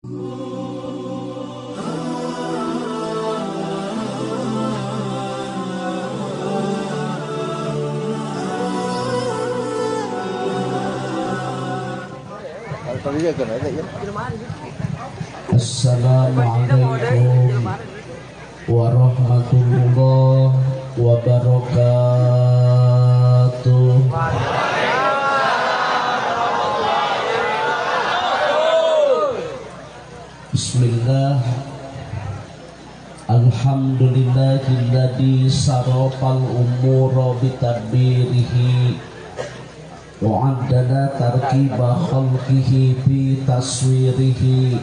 Assalamualaikum warahmatullahi wabarakatuh. Bismillah. Alhamdulillahilladzi sarafal umura bitadbirihi wa addada tarkiba khalqihi bi taswirihi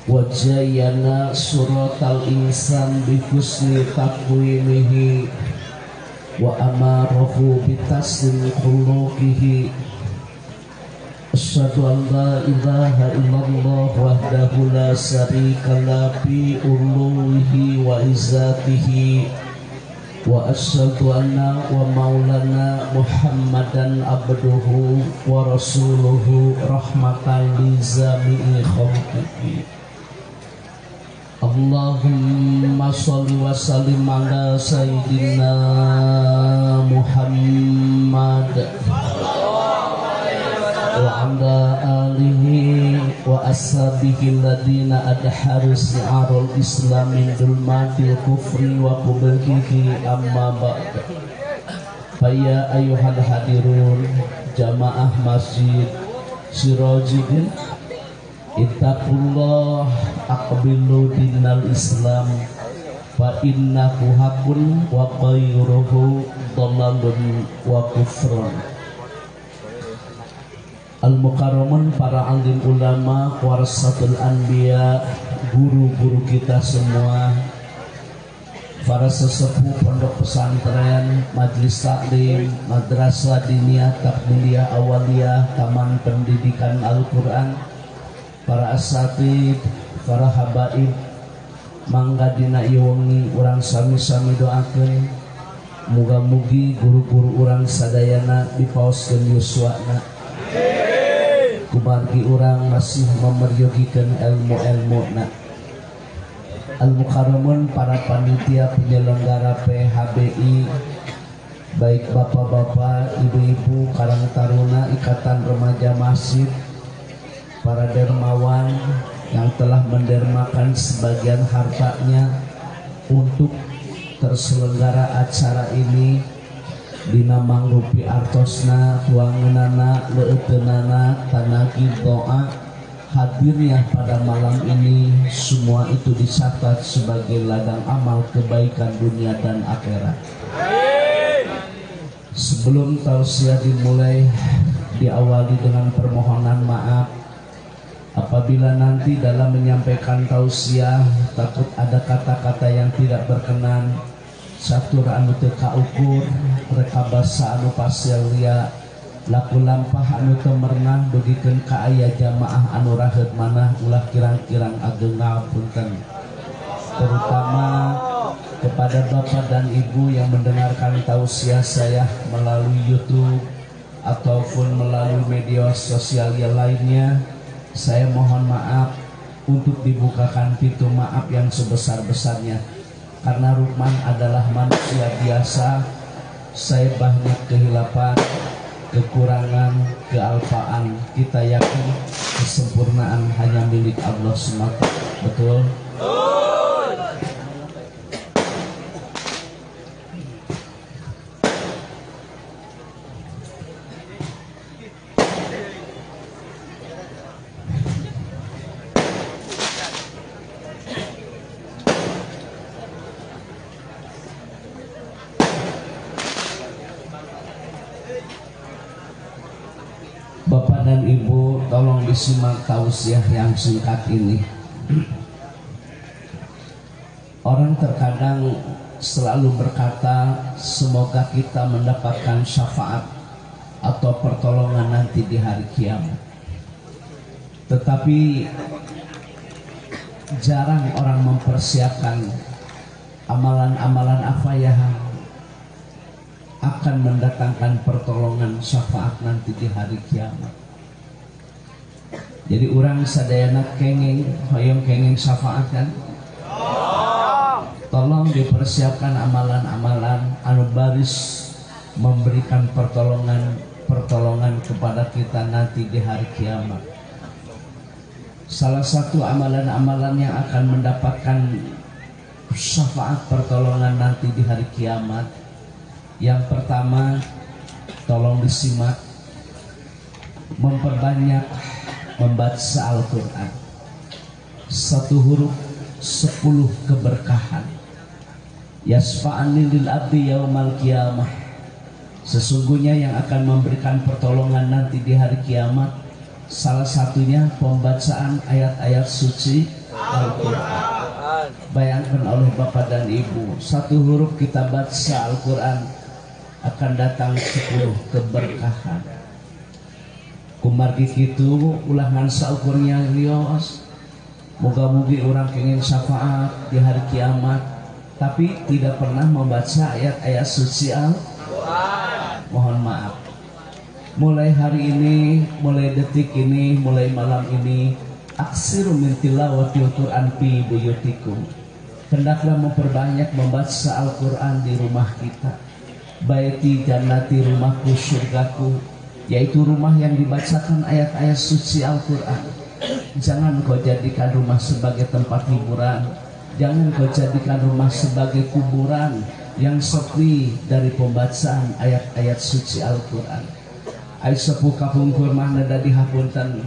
wa jayyana suratal insan bi husni taqwimihi wa amarahu bi taslim khuluqihi. Asyhadu an la ilaha illallah wahdahu la syarika la fi uluhihi wa izzatihi wa asyhadu anna wa maulana Muhammadan abduhu wa rasuluhu rahmatan li jami'i khalqihi. Allahumma sholli wa sallim ala sayyidina Muhammad wa ala alihi wa ashabihi alladhina adharu si'arul islam min dhulmatil kufri wa qubuhihi amma ba'd. Faya ayuhal hadirun jamaah masjid Sirajidin, ittaqullah aqbilu dinal islam fa innahu haqqun wa ghayruhu dhalalun wa kufrun. Al-Mukarramun, para alim ulama, warasatul anbiya, guru-guru kita semua, para sesepuh pondok pesantren, majlis taklim, madrasah diniyah, takbiliyah, awaliyah, taman pendidikan Al-Quran, para asatid, para habaib, mangga dina iwangi urang sami-sami doakeun muga-mugi guru-guru urang sadayana dipaoskeun yuswana, kumargi urang masih memeryogikan ilmu-ilmuna. Al-Mukarramun, para panitia penyelenggara PHBI, baik bapak-bapak, ibu-ibu, karang taruna, ikatan remaja masjid, para dermawan yang telah mendermakan sebagian hartanya untuk terselenggara acara ini, dina mangrupi artosna, tuangunana, leuteunana, tanagi doa hadirnya pada malam ini, semua itu dicatat sebagai ladang amal kebaikan dunia dan akhirat. Sebelum tausiah dimulai, diawali dengan permohonan maaf apabila nanti dalam menyampaikan tausiah takut ada kata-kata yang tidak berkenan, satur anu teu kaukur, reka basa anu pasilia, laku lampah anu teu merenah dugikeun ka aya jamaah anu raheut manah ulah kirang-kirang ageng ngapunten. Terutama kepada bapak dan ibu yang mendengarkan tausiah saya melalui YouTube ataupun melalui media sosial yang lainnya, saya mohon maaf untuk dibukakan pintu maaf yang sebesar-besarnya. Karena Rukman adalah manusia biasa, saya banyak kehilapan, kekurangan, kealpaan. Kita yakin kesempurnaan hanya milik Allah semata. Betul? Bapak dan Ibu, tolong disimak tausiah yang singkat ini. Orang terkadang selalu berkata, semoga kita mendapatkan syafaat atau pertolongan nanti di hari kiamat. Tetapi jarang orang mempersiapkan amalan-amalan apa yang akan mendatangkan pertolongan syafaat nanti di hari kiamat. Jadi orang sadayana kenging hoyong kenging syafaat kan. Tolong dipersiapkan amalan-amalan anu baris memberikan pertolongan kepada kita nanti di hari kiamat. Salah satu amalan-amalan yang akan mendapatkan syafaat pertolongan nanti di hari kiamat, yang pertama, tolong disimak, memperbanyak membaca Al-Quran. 1 huruf 10 keberkahan. Yasfa'ani lil abdi yaumal qiyamah. Sesungguhnya yang akan memberikan pertolongan nanti di hari kiamat, salah satunya pembacaan ayat-ayat suci Al-Quran. Bayangkan oleh Bapak dan Ibu, 1 huruf kita baca Al-Quran akan datang 10 keberkahan. Kumargi kitu ulangan saukurnya lios. Moga-mogi orang pengen syafaat di hari kiamat, tapi tidak pernah membaca ayat-ayat suci Al-Quran. Mohon maaf. Mulai hari ini, mulai detik ini, mulai malam ini, aksiru min tilawatil Quran fi buyutikum. Hendaklah memperbanyak membaca Al-Quran di rumah kita. Baiti jannati, rumahku surgaku, yaitu rumah yang dibacakan ayat-ayat suci Al-Quran. Jangan kau jadikan rumah sebagai tempat hiburan. Jangan kau jadikan rumah sebagai kuburan yang sepi dari pembacaan ayat-ayat suci Al-Quran. Ai sepuh kapungkur mah nada dihapunten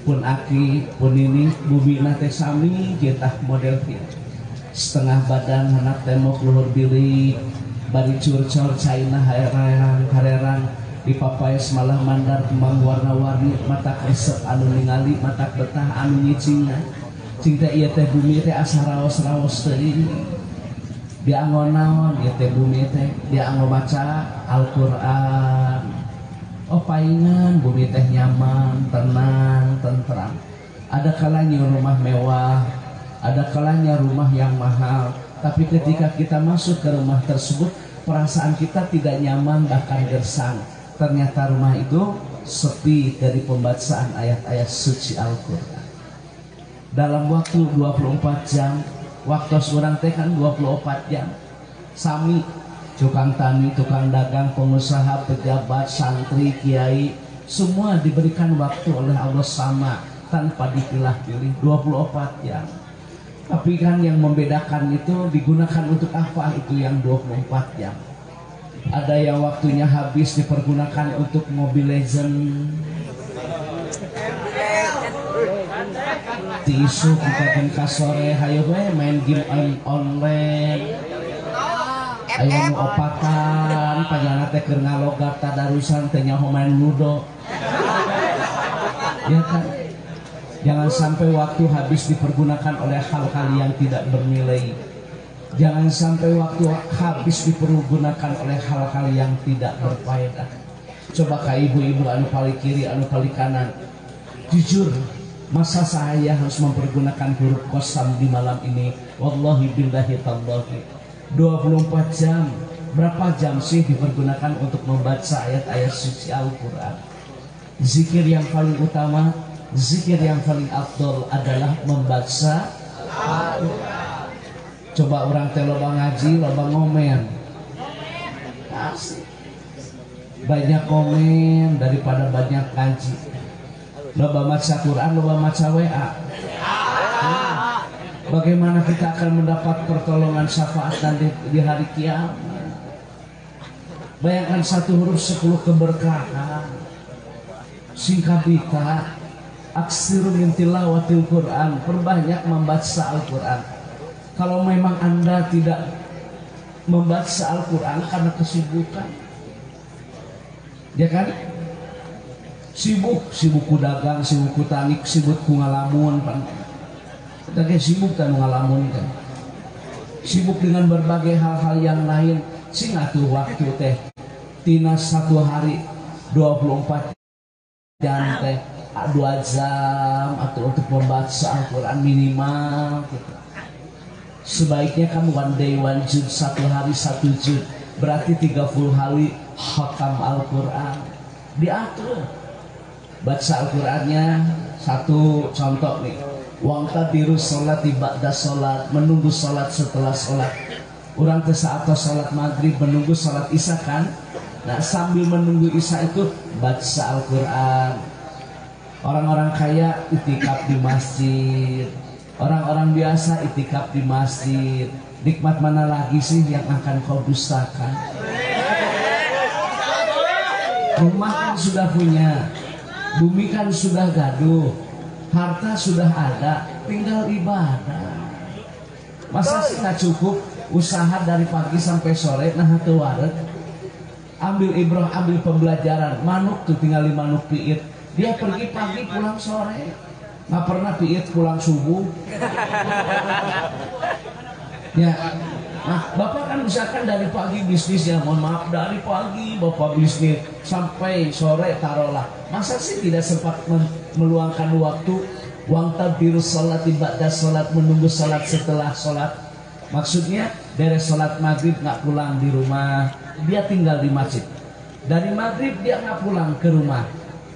pun aki pun ini bumi nate sami getah model kieu. Setengah badan hendak tembok luhur bilik, bari curcor caina harerang dipapais malah mandar kembang warna-warni, mata resep anu ningali, mata betah anu nyicingna. Cinta ieu teh bumi teh asa raos-raos teuing. Dia anggo naon ieu teh bumi teh? Dia anggo maca Al-Qur'an. Oh paingan bumi teh nyaman, tenang, tentram. Ada kalanya rumah mewah, ada kalanya rumah yang mahal. Tapi ketika kita masuk ke rumah tersebut, perasaan kita tidak nyaman, bahkan gersang. Ternyata rumah itu sepi dari pembacaan ayat-ayat suci Al-Quran. Dalam waktu 24 jam, waktu seorang teh kan 24 jam. Sami, tukang tani, tukang dagang, pengusaha, pejabat, santri, kiai, semua diberikan waktu oleh Allah sama, tanpa dipilah-pilih 24 jam. Tapi kan yang membedakan itu digunakan untuk apa itu yang 24 jam. Ada yang waktunya habis dipergunakan untuk Mobile Legend, tisu kita ke sore, hayo we main game online, ayo nu opatan, panjangna teh keur ngalogat tadarusan teh nyaho main ludo. Ya kan? Jangan sampai waktu habis dipergunakan oleh hal-hal yang tidak bernilai. Jangan sampai waktu habis dipergunakan oleh hal-hal yang tidak berfaedah. Coba ka ibu-ibu anu paling kiri, anu paling kanan. Jujur, masa saya harus mempergunakan huruf qasam di malam ini? Wallahi billahi tallahi. 24 jam. Berapa jam sih dipergunakan untuk membaca ayat-ayat suci Al-Quran? Zikir yang paling utama, zikir yang paling afdol adalah membaca Al-Quran. Coba orang teh loba ngaji, loba ngomen. Asik. Banyak komen daripada banyak ngaji. Loba maca Quran, loba maca WA. Bagaimana kita akan mendapat pertolongan syafaat nanti di hari kiamat? Bayangkan 1 huruf 10 keberkahan. Singkabita, aksiru min tilawatil Quran, perbanyak membaca Al-Quran. Kalau memang Anda tidak membaca Al-Quran karena kesibukan, ya kan? Sibuk ku dagang, sibuk ku tani, sibuk ku ngalamun, kita kayak sibuk kan ngalamun kan. Sibuk dengan berbagai hal-hal yang lain, sing atuh waktu teh tina 1 hari 24 jam teh 2 jam atau untuk membaca Al-Quran minimal gitu. Sebaiknya kamu one day one juz, 1 hari 1 juz, berarti 30 hari khatam Al-Quran. Diatur baca Al-Qurannya Satu contoh nih, waqtadiru sholat ba'da sholat, menunggu sholat setelah sholat. Orang saat sholat maghrib menunggu sholat isya kan. Nah sambil menunggu isya itu baca Al-Quran. Orang-orang kaya itikaf di masjid, orang-orang biasa itikaf di masjid. Nikmat mana lagi sih yang akan kau dustakan? Rumah kan sudah punya, bumi kan sudah gaduh, harta sudah ada, tinggal ibadah. Masa sih nggak cukup usaha dari pagi sampai sore? Nah tuh waret, ambil ibrah, ambil pembelajaran. Manuk tuh tinggal di manuk piit, dia pergi pagi pulang sore, nggak pernah piit pulang subuh. Ya, nah bapak kan misalkan dari pagi bisnisnya, mohon maaf dari pagi bapak bisnis sampai sore taruhlah. Masa sih tidak sempat meluangkan waktu waqtadiru sholat ba'da sholat, menunggu sholat setelah sholat? Maksudnya dari sholat maghrib nggak pulang di rumah, dia tinggal di masjid. Dari maghrib dia nggak pulang ke rumah,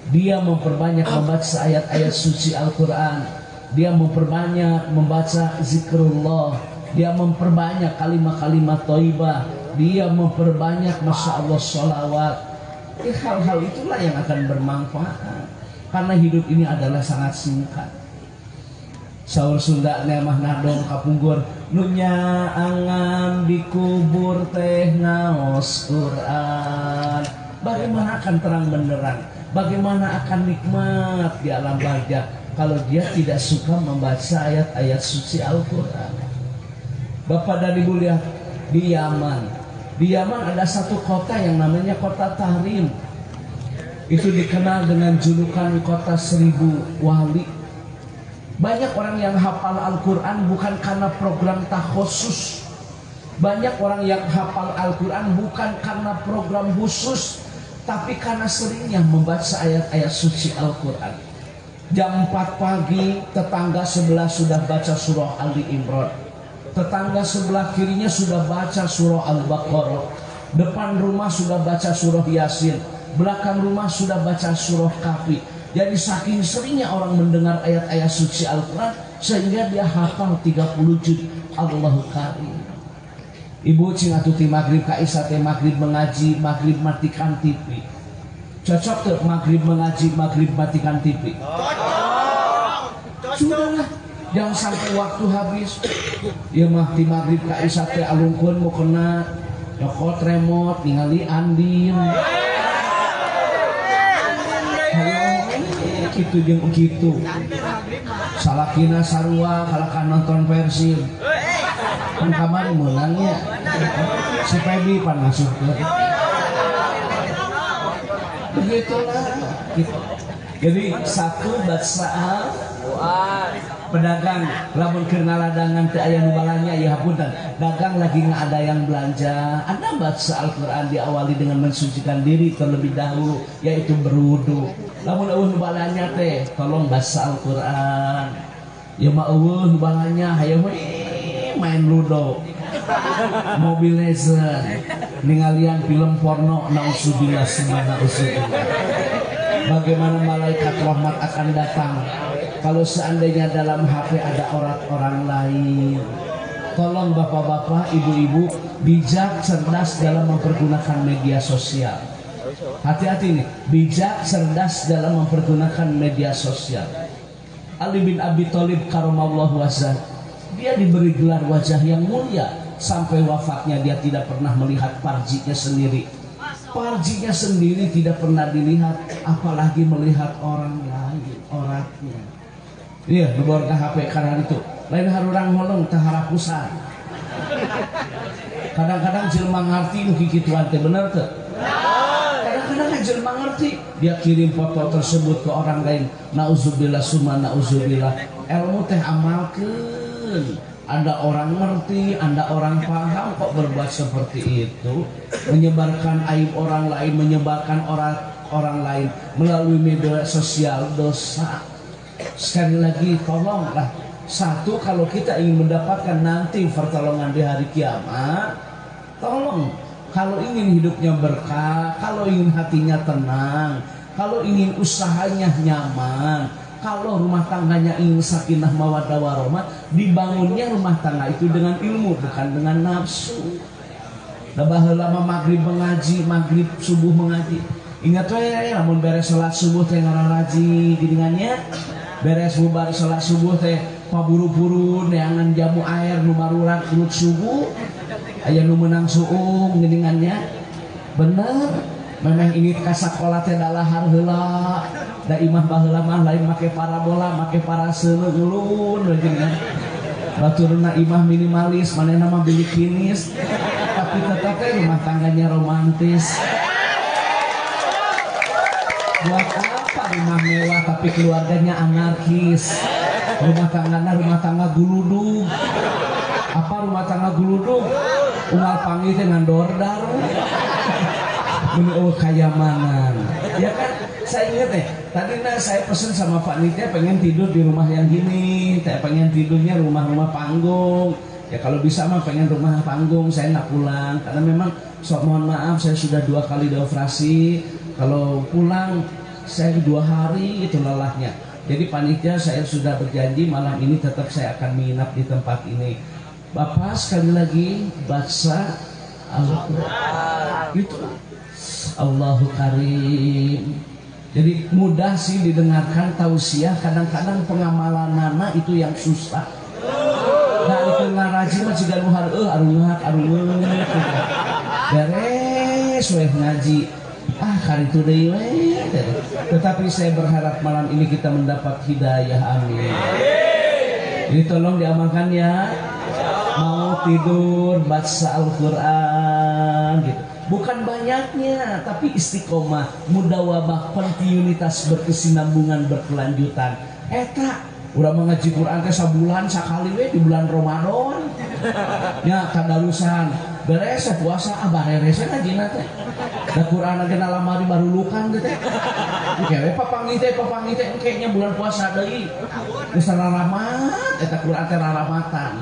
dia memperbanyak membaca ayat-ayat suci Al-Quran, dia memperbanyak membaca zikrullah, dia memperbanyak kalimat-kalimat thayyibah, dia memperbanyak masya Allah sholawat. Hal-hal itulah yang akan bermanfaat, karena hidup ini adalah sangat singkat. Saur Sunda nemah nadong kapunggur, nunya angan dikubur teh ngaos Quran. Bagaimana akan terang benderang, bagaimana akan nikmat di alam barzah kalau dia tidak suka membaca ayat-ayat suci Al-Quran? Bapak dan Ibu lihat di Yaman. Di Yaman ada satu kota yang namanya kota Tahrim. Itu dikenal dengan julukan kota 1000 wali. Banyak orang yang hafal Al-Quran bukan karena program takhusus. Banyak orang yang hafal Al-Quran bukan karena program khusus, tapi karena seringnya membaca ayat-ayat suci Al-Quran. Jam 4 pagi tetangga sebelah sudah baca surah Ali Imran, tetangga sebelah kirinya sudah baca surah Al-Baqarah, depan rumah sudah baca surah Yasin, belakang rumah sudah baca surah Kahfi. Jadi saking seringnya orang mendengar ayat-ayat suci Al-Quran sehingga dia hafal 30 juz. Allahu Karim. Ibu cingatuti maghrib ka isya teh maghrib mengaji, maghrib matikan TV. Cocok tuh maghrib mengaji, maghrib matikan TV? Sudahlah, jangan sampai waktu habis. Ya mah di maghrib ka isya teh alungkeun mau kena nyokot remote ningali Andin. Gitu jeung gitu. Salakina sarua kalakan nonton Persib. Kan kamari menangnya. Si Febi pan masuk ke. Begitulah gitu. Jadi satu baca pedagang lamun keur ngaladangan teu aya nu balanya ya hapunten, dagang lagi nggak ada yang belanja, Anda baca Al-Quran diawali dengan mensucikan diri terlebih dahulu, yaitu berwudu. Lamun eueuh nu balanya teh tolong baca Al-Quran. Ya mah eueuh nu balanya hayang main ludo, Mobile Legends, ningalian film porno, naudzubillah summa naudzubillah. Bagaimana malaikat rahmat akan datang kalau seandainya dalam HP ada orang lain? Tolong bapak-bapak, ibu-ibu bijak cerdas dalam mempergunakan media sosial. Hati-hati nih, bijak cerdas dalam mempergunakan media sosial. Ali bin Abi Thalib karamallahu wajhah, dia diberi gelar wajah yang mulia sampai wafatnya dia tidak pernah melihat farjinya sendiri. Farjinya sendiri tidak pernah dilihat, apalagi melihat orang lain orangnya. Iya, nubar ke HP karena itu. Lain harurang ngolong teh harapusan. Kadang-kadang jelema ngarti nu kikituan teh bener teh. Kadang-kadang jelema ngerti, dia kirim foto tersebut ke orang lain. Nauzubillah summa nauzubillah. Ilmu teh amalkeun. Anda orang ngerti, Anda orang paham kok berbuat seperti itu, menyebarkan aib orang lain, menyebarkan orang lain melalui media sosial, dosa. Sekali lagi tolonglah, satu, kalau kita ingin mendapatkan nanti pertolongan di hari kiamat, tolong kalau ingin hidupnya berkah, kalau ingin hatinya tenang, kalau ingin usahanya nyaman, Kalau rumah tangganya ingin sakinah mawaddah warahmah, dibangunnya rumah tangga itu dengan ilmu, bukan dengan nafsu. Baheula maghrib mengaji, maghrib subuh mengaji. Ingat we lamun beres salat subuh teh ngararaji geuningannya. Beres bubar salat subuh teh paburu-buru neangan jamu air nu marurak kulut subuh. Aya nu meunang suung geuningannya. Bener. Memang ini ka sakola teh dalahar heula. Da imah baheula mah lain make parabola, make paraseun ulun geuningan. Baturna imah minimalis, manehna mah bilikinis. Tapi tetap rumah tangganya romantis. Buat apa rumah mewah tapi keluarganya anarkis? Rumah tangga guludug. Apa rumah tangga guludug? Unggal panggil dengan dordar. Menurut kayamanan. Ya kan? Saya ingat tadi saya pesen sama Pak Nitya pengen tidur di rumah yang gini. Saya pengen tidurnya rumah-rumah panggung. Ya kalau bisa mah pengen rumah panggung, saya nggak pulang karena memang mohon maaf saya sudah 2 kali dioperasi. Kalau pulang saya 2 hari itu lelahnya. Jadi panitia saya sudah berjanji malam ini tetap saya akan menginap di tempat ini. Bapak sekali lagi baca Al-Quran itu Allahu Karim. Jadi mudah sih didengarkan tausiah, kadang-kadang pengamalan nana itu yang susah. Nah itu ngaraji mah ciga nu arungak beres weh ngaji karitu deui we. Tetapi saya berharap malam ini kita mendapat hidayah, amin. Jadi tolong diamalkan ya. Mau tidur baca Al-Quran gitu. Bukan banyaknya, tapi istiqomah, mudawabah, kontinuitas, berkesinambungan, berkelanjutan. Eta udah mengaji Quran teh sabulan sakali we di bulan Ramadan. Ya kadalusan beres puasa bareres ngajina teh. Da Quran geuna lamari baru lukan teh. Kewe papangih teh kayaknya bulan puasa deui. Geus raramat eta Quran teh raramatan.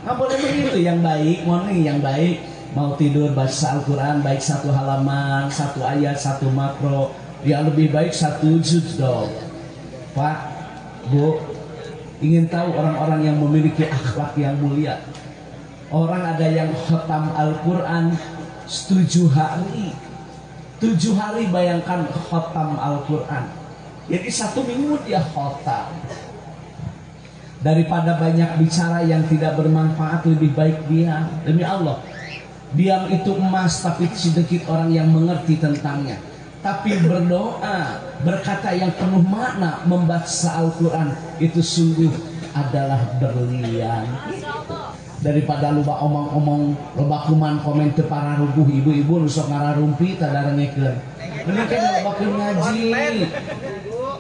Enggak boleh begitu, yang baik, yang baik. Mau tidur baca Al-Quran baik 1 halaman, 1 ayat, 1 makro. Ya lebih baik 1 juz dong. Pak, Bu, ingin tahu orang-orang yang memiliki akhlak yang mulia. Orang ada yang khatam Al-Quran 7 hari. 7 hari bayangkan khatam Al-Quran. Jadi 1 minggu dia khatam. Daripada banyak bicara yang tidak bermanfaat, lebih baik diam. Demi Allah, diam itu emas, tapi sedikit orang yang mengerti tentangnya. Tapi berdoa, berkata yang penuh makna, membaca Al-Quran itu sungguh adalah berlian. Daripada lupa omong-omong, loba kuman komen te para rubuh ibu-ibu nusok ngararumpi tadarengekeun. Mending kan loba ngaji.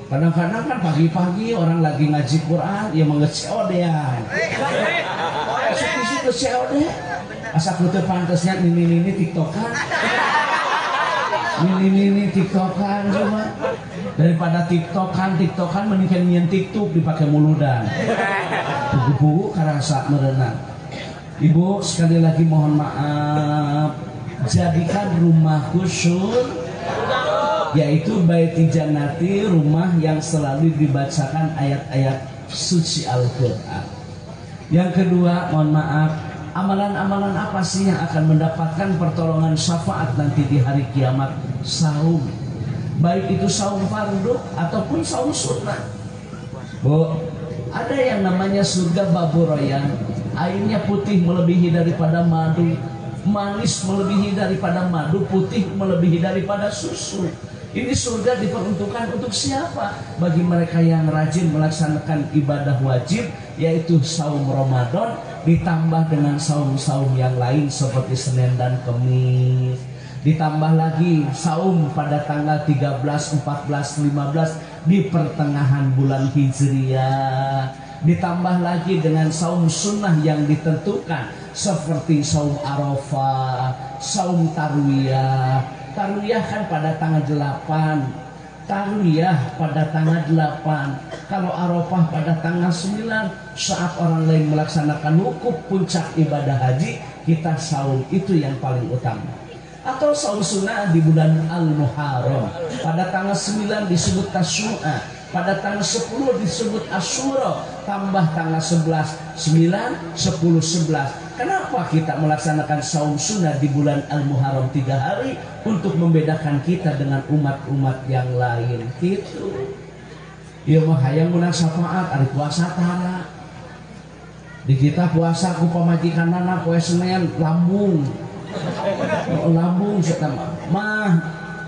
Kadang-kadang kan pagi-pagi orang lagi ngaji Quran, ya mengeseodean. Suki-suki seode. Asa kutu pantesnya nini tiktokan. Nini tiktokan cuma. Daripada tiktokan mendingan nyen tiktok dipakai muludan. Buku karasa merenang. Ibu sekali lagi mohon maaf, jadikan rumahku surga, yaitu baiti jannati, rumah yang selalu dibacakan ayat-ayat suci Al-Quran. Yang kedua, mohon maaf, amalan-amalan apa sih yang akan mendapatkan pertolongan syafaat nanti di hari kiamat? Saum, baik itu saum fardu ataupun saum sunnah. Bu, ada yang namanya surga Baburoyan, airnya putih melebihi daripada madu, manis melebihi daripada madu, putih melebihi daripada susu. Ini surga diperuntukkan untuk siapa? Bagi mereka yang rajin melaksanakan ibadah wajib, yaitu saum Ramadan, ditambah dengan saum-saum yang lain seperti Senin dan Kamis. Ditambah lagi saum pada tanggal 13, 14, 15 di pertengahan bulan Hijriah. Ditambah lagi dengan saum sunnah yang ditentukan seperti saum Arafah, saum Tarwiyah. Tarwiyah kan pada tanggal 8, Tarwiyah pada tanggal 8. Kalau Arafah pada tanggal 9, saat orang lain melaksanakan wukuf puncak ibadah haji, kita saum, itu yang paling utama. Atau saum sunnah di bulan Al-Muharram pada tanggal 9 disebut Tasyu'a, Pada tanggal 10 disebut Asyura, tambah tanggal 11, 9, 10, 11. Kenapa kita melaksanakan saum sunnah di bulan Al-Muharram 3 hari? Untuk membedakan kita dengan umat-umat yang lain. Gitu. Ya mah hayang menang syafaat hari puasa tara. Di kita puasa ku pamajikan anak poe Senin lambung. Lambung saya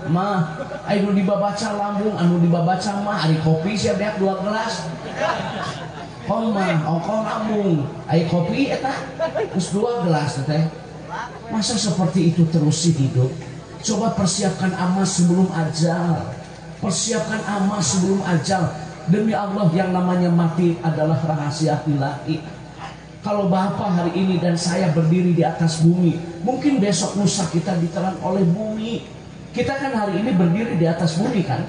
mah anu dibabaca lambung, anu dibabaca mah hari kopi saya beak 2 gelas. Ongkong lambung, ai kopi eta geus 2 gelas teh. Masa seperti itu terus sih hidup? Coba persiapkan amal sebelum ajal. Persiapkan amal sebelum ajal. Demi Allah, yang namanya mati adalah rahasia ilahi. Kalau Bapak hari ini dan saya berdiri di atas bumi, mungkin besok lusa kita ditelan oleh bumi. Kita kan hari ini berdiri di atas bumi kan,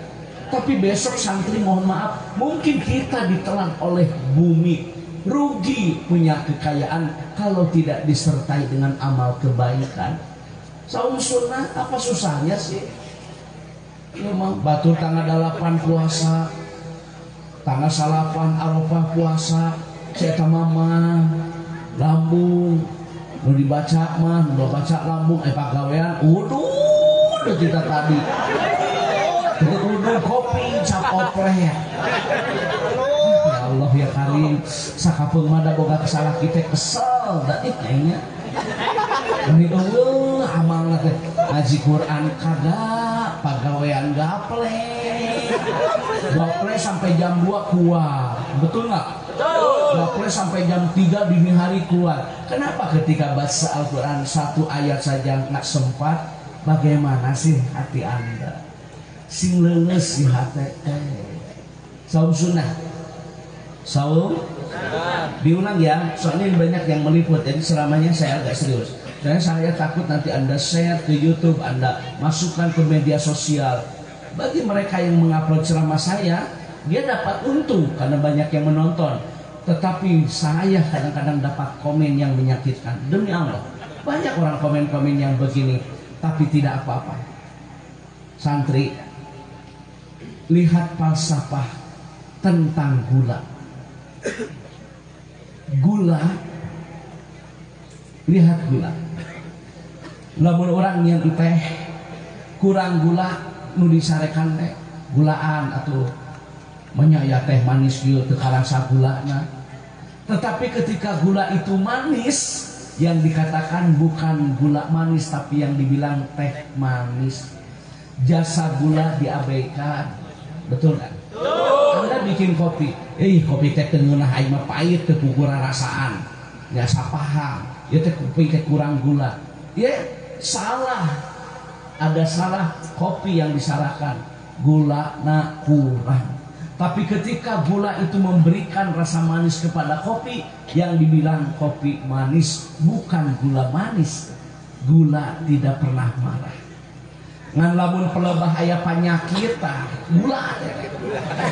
tapi besok santri mohon maaf, mungkin kita ditelan oleh bumi. Rugi punya kekayaan kalau tidak disertai dengan amal kebaikan. Saum sunnah apa susahnya sih? Memang batur tanggal 8 puasa, tanggal 8 Arafah puasa, saya mama lambung, nu dibaca mah, nu baca lambung, pagawean, udah kita tadi, udah kopi, cap opreh. Ya Allah ya Karim, sakapeung mah da boga salah kita kesel, tadi kayaknya. Ini amal teh ngaji Quran kagak, pagawean gaple sampai jam 2 keluar, betul nggak? Gaple sampai jam 3 dini hari keluar. Kenapa ketika baca Al-Quran 1 ayat saja nggak sempat? Bagaimana sih hati Anda? Sing leles di hati. Saum sunnah, saum diulang ya, soalnya banyak yang meliput, jadi selamanya saya agak serius. Dan saya takut nanti Anda share ke YouTube, Anda masukkan ke media sosial. Bagi mereka yang mengupload ceramah saya, dia dapat untung karena banyak yang menonton. Tetapi saya kadang-kadang dapat komen yang menyakitkan. Demi Allah, banyak orang komen-komen yang begini, tapi tidak apa-apa. Santri, lihat falsafah tentang gula. Gula, lihat gula. Lamun orang yang teh kurang gula, nu disarekan teh gulaan atau menyaya teh manis gitu teu karasa gulana. Tetapi ketika gula itu manis, yang dikatakan bukan gula manis tapi yang dibilang teh manis. Jasa gula diabaikan. Betul kan? Anda bikin kopi, kopi teh teu ngeunah aing mah pahit teu puguh rasaan. Ya sapaham, ya teh kopi teh kurang gula. Ya salah. Ada salah kopi yang disalahkan. Gula na kurang. Tapi ketika gula itu memberikan rasa manis kepada kopi, yang dibilang kopi manis bukan gula manis. Gula tidak pernah marah. Ngan lamun pelebah aya penyakit gula.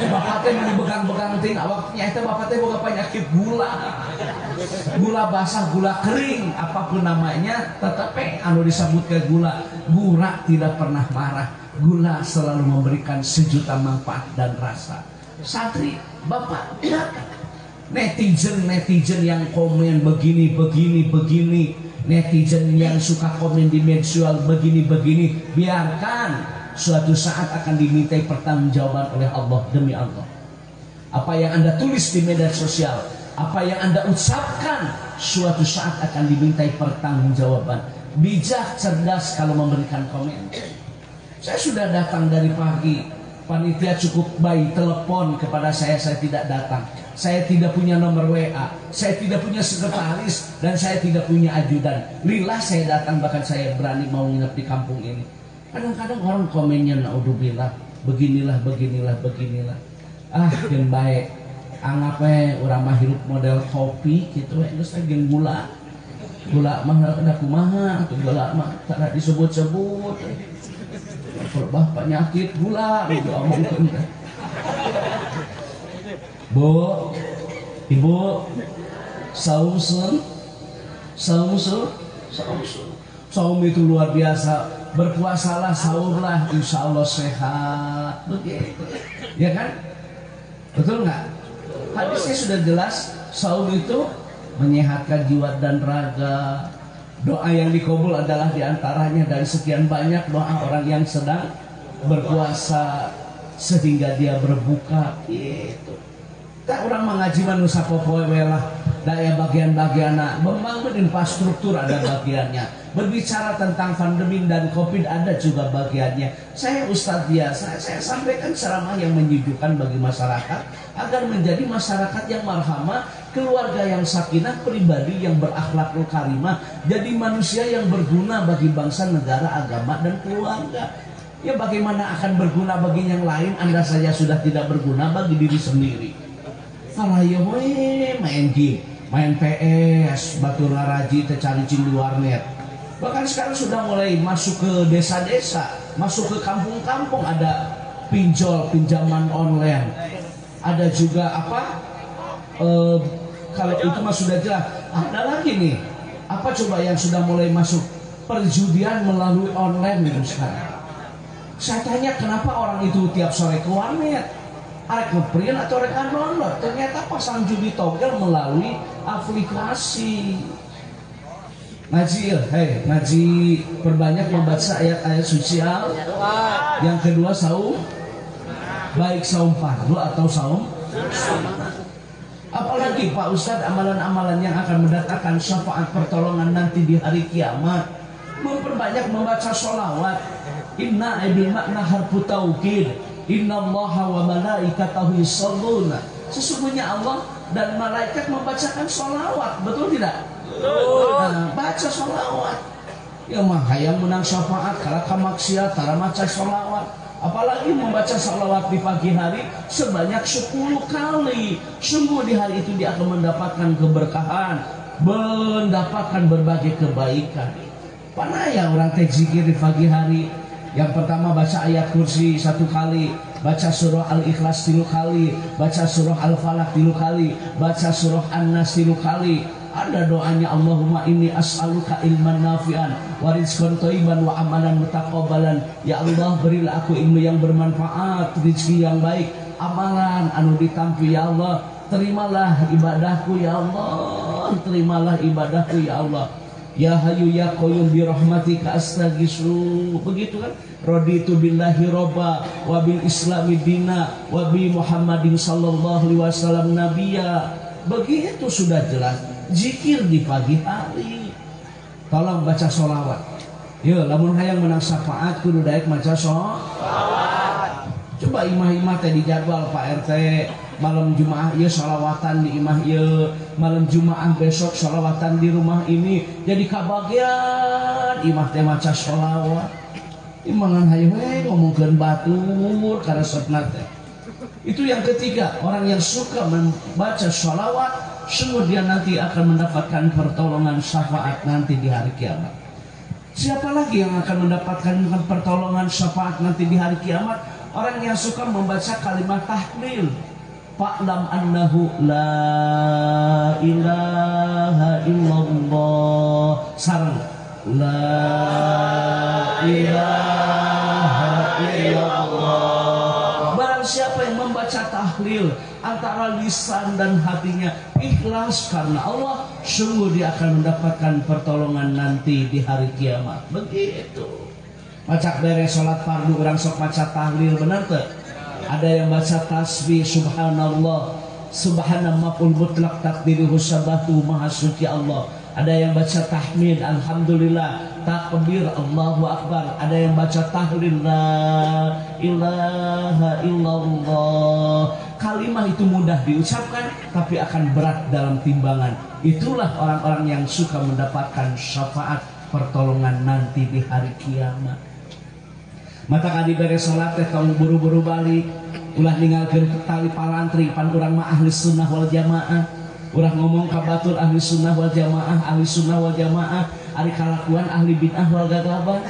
Bapak teh begang-begang ting awaknya itu bapak teh boga penyakit gula. Gula basah, gula kering, apapun namanya, tetapi anu disebut ke gula. Gula tidak pernah marah. Gula selalu memberikan sejuta manfaat dan rasa. Santri, Bapak, netizen yang komen begini, netizen yang suka komen di media begini, biarkan, suatu saat akan dimintai pertanggungjawaban oleh Allah. Demi Allah, apa yang Anda tulis di media sosial, apa yang Anda ucapkan, suatu saat akan dimintai pertanggungjawaban. Bijak, cerdas kalau memberikan komen. Saya sudah datang dari pagi, panitia cukup baik, telepon kepada saya tidak datang. Saya tidak punya nomor WA, saya tidak punya sekretaris, dan saya tidak punya ajudan. Lillah saya datang, bahkan saya berani mau nginep di kampung ini. Kadang-kadang orang komennya naudzubillah, beginilah. Yang baik, anggapnya orang mah hirup model kopi gitu, terus gen gula mah ada kumaha, atau gula mah tak disebut-sebut. Kalau penyakit gula gitu omongkeun teh. Bu, Ibu, saum itu luar biasa. Berpuasalah, sahurlah, insya Allah sehat. Begitu, ya kan? Betul nggak? Hadisnya sudah jelas, saum itu menyehatkan jiwa dan raga. Doa yang dikabul adalah diantaranya dari sekian banyak doa orang yang sedang berpuasa sehingga dia berbuka gitu. Tak orang mengaji manusia popoe lah daya bagian-bagian membangun infrastruktur ada bagiannya, berbicara tentang pandemi dan COVID ada juga bagiannya. Saya Ustadz biasa, saya sampaikan ceramah yang menyejukkan bagi masyarakat agar menjadi masyarakat yang marhamah, keluarga yang sakinah, pribadi yang berakhlakul karimah, jadi manusia yang berguna bagi bangsa, negara, agama, dan keluarga. Ya bagaimana akan berguna bagi yang lain, Anda saja sudah tidak berguna bagi diri sendiri. Kalau ya main game, main PS, batur ngaraji, tercari-cing di warnet. Bahkan sekarang sudah mulai masuk ke desa-desa, masuk ke kampung-kampung, ada pinjaman online. Ada juga apa? Kalau itu mah sudah jelas. Ada lagi nih, apa coba yang sudah mulai masuk? Perjudian melalui online gitu sekarang. Saya tanya kenapa orang itu tiap sore ke warnet? Arek ngeprint atau rek download, ternyata pasang judi togel melalui aplikasi. Ngaji ya, ngaji perbanyak membaca ayat-ayat suci Al. Yang kedua saum, baik saum fardu atau saum. Apalagi Pak Ustadz amalan-amalan yang akan mendatangkan syafaat pertolongan nanti di hari kiamat. Memperbanyak membaca sholawat. Inna bil makna harfu taukid. Innallaha wa malaikatahu yusholluna. Sesungguhnya Allah dan malaikat membacakan sholawat, betul tidak? Nah, baca sholawat. Ya mah hayang menang syafaat kalau kamaksiat tara maca sholawat. Apalagi membaca sholawat di pagi hari sebanyak 10 kali. Sungguh di hari itu dia akan mendapatkan keberkahan, mendapatkan berbagai kebaikan. Panaya orang teh zikir di pagi hari. Yang pertama baca ayat kursi 1 kali, baca surah Al-Ikhlas 3 kali, baca surah Al-Falaq 3 kali, baca surah An-Nas 3 kali. Ada doanya, Allahumma inni as'aluka ilman nafi'an wa rizqan thayyiban wa amalan mutaqabbalan. Ya Allah, berilah aku ilmu yang bermanfaat, rezeki yang baik, amalan anu ditampi. Ya Allah, terimalah ibadahku. Ya Allah, terimalah ibadahku. Ya Allah, ya Hayyu ya Qayyum bi rahmatika astaghiitsu. Begitu kan? Raditu billahi robba wa bil islami dina wa bi Muhammadin sallallahu alaihi wasallam nabiyya. Begitu sudah jelas. Zikir di pagi hari. Tolong baca sholawat. Ya, lamun hayang menang syafaat kudu daek maca sholawat. Coba imah-imah teh dijadwal Pak RT. Malam Jumaah ya sholawatan di imah ya, malam Jumaah besok sholawatan di rumah ini. Jadi kabagian imah teh maca sholawat. Imangan hayu ngomongkeun batur karena setna teh. Itu yang ketiga, orang yang suka membaca sholawat, sungguh dia nanti akan mendapatkan pertolongan syafaat nanti di hari kiamat. Siapa lagi yang akan mendapatkan pertolongan syafaat nanti di hari kiamat? Orang yang suka membaca kalimat tahlil. Fa'lam annahu la ilaha illallah. Sarang la ilaha illallah. Barang siapa yang membaca tahlil antara lisan dan hatinya ikhlas karena Allah, sungguh dia akan mendapatkan pertolongan nanti di hari kiamat. Begitu. Macak beres sholat fardu orang sok baca tahlil, benar tuh? Ada yang baca tasbih subhanallah, subhanallah maf'ul mutlaq takdiruhu sabatu maha suci Allah. Ada yang baca tahmid alhamdulillah, takbir Allahu akbar. Ada yang baca tahlil la ilaha illallah. Kalimah itu mudah diucapkan tapi akan berat dalam timbangan. Itulah orang-orang yang suka mendapatkan syafaat pertolongan nanti di hari kiamat. Mata kadi beres salat teh kamu buru-buru balik, ulah ninggalkeun tali palantri pan urang mah ahli sunnah wal jamaah. Urang ngomong ka batur ahli sunnah wal jamaah, ahli sunnah wal jamaah, ari kalakuan ahli bid'ah wal gagabah.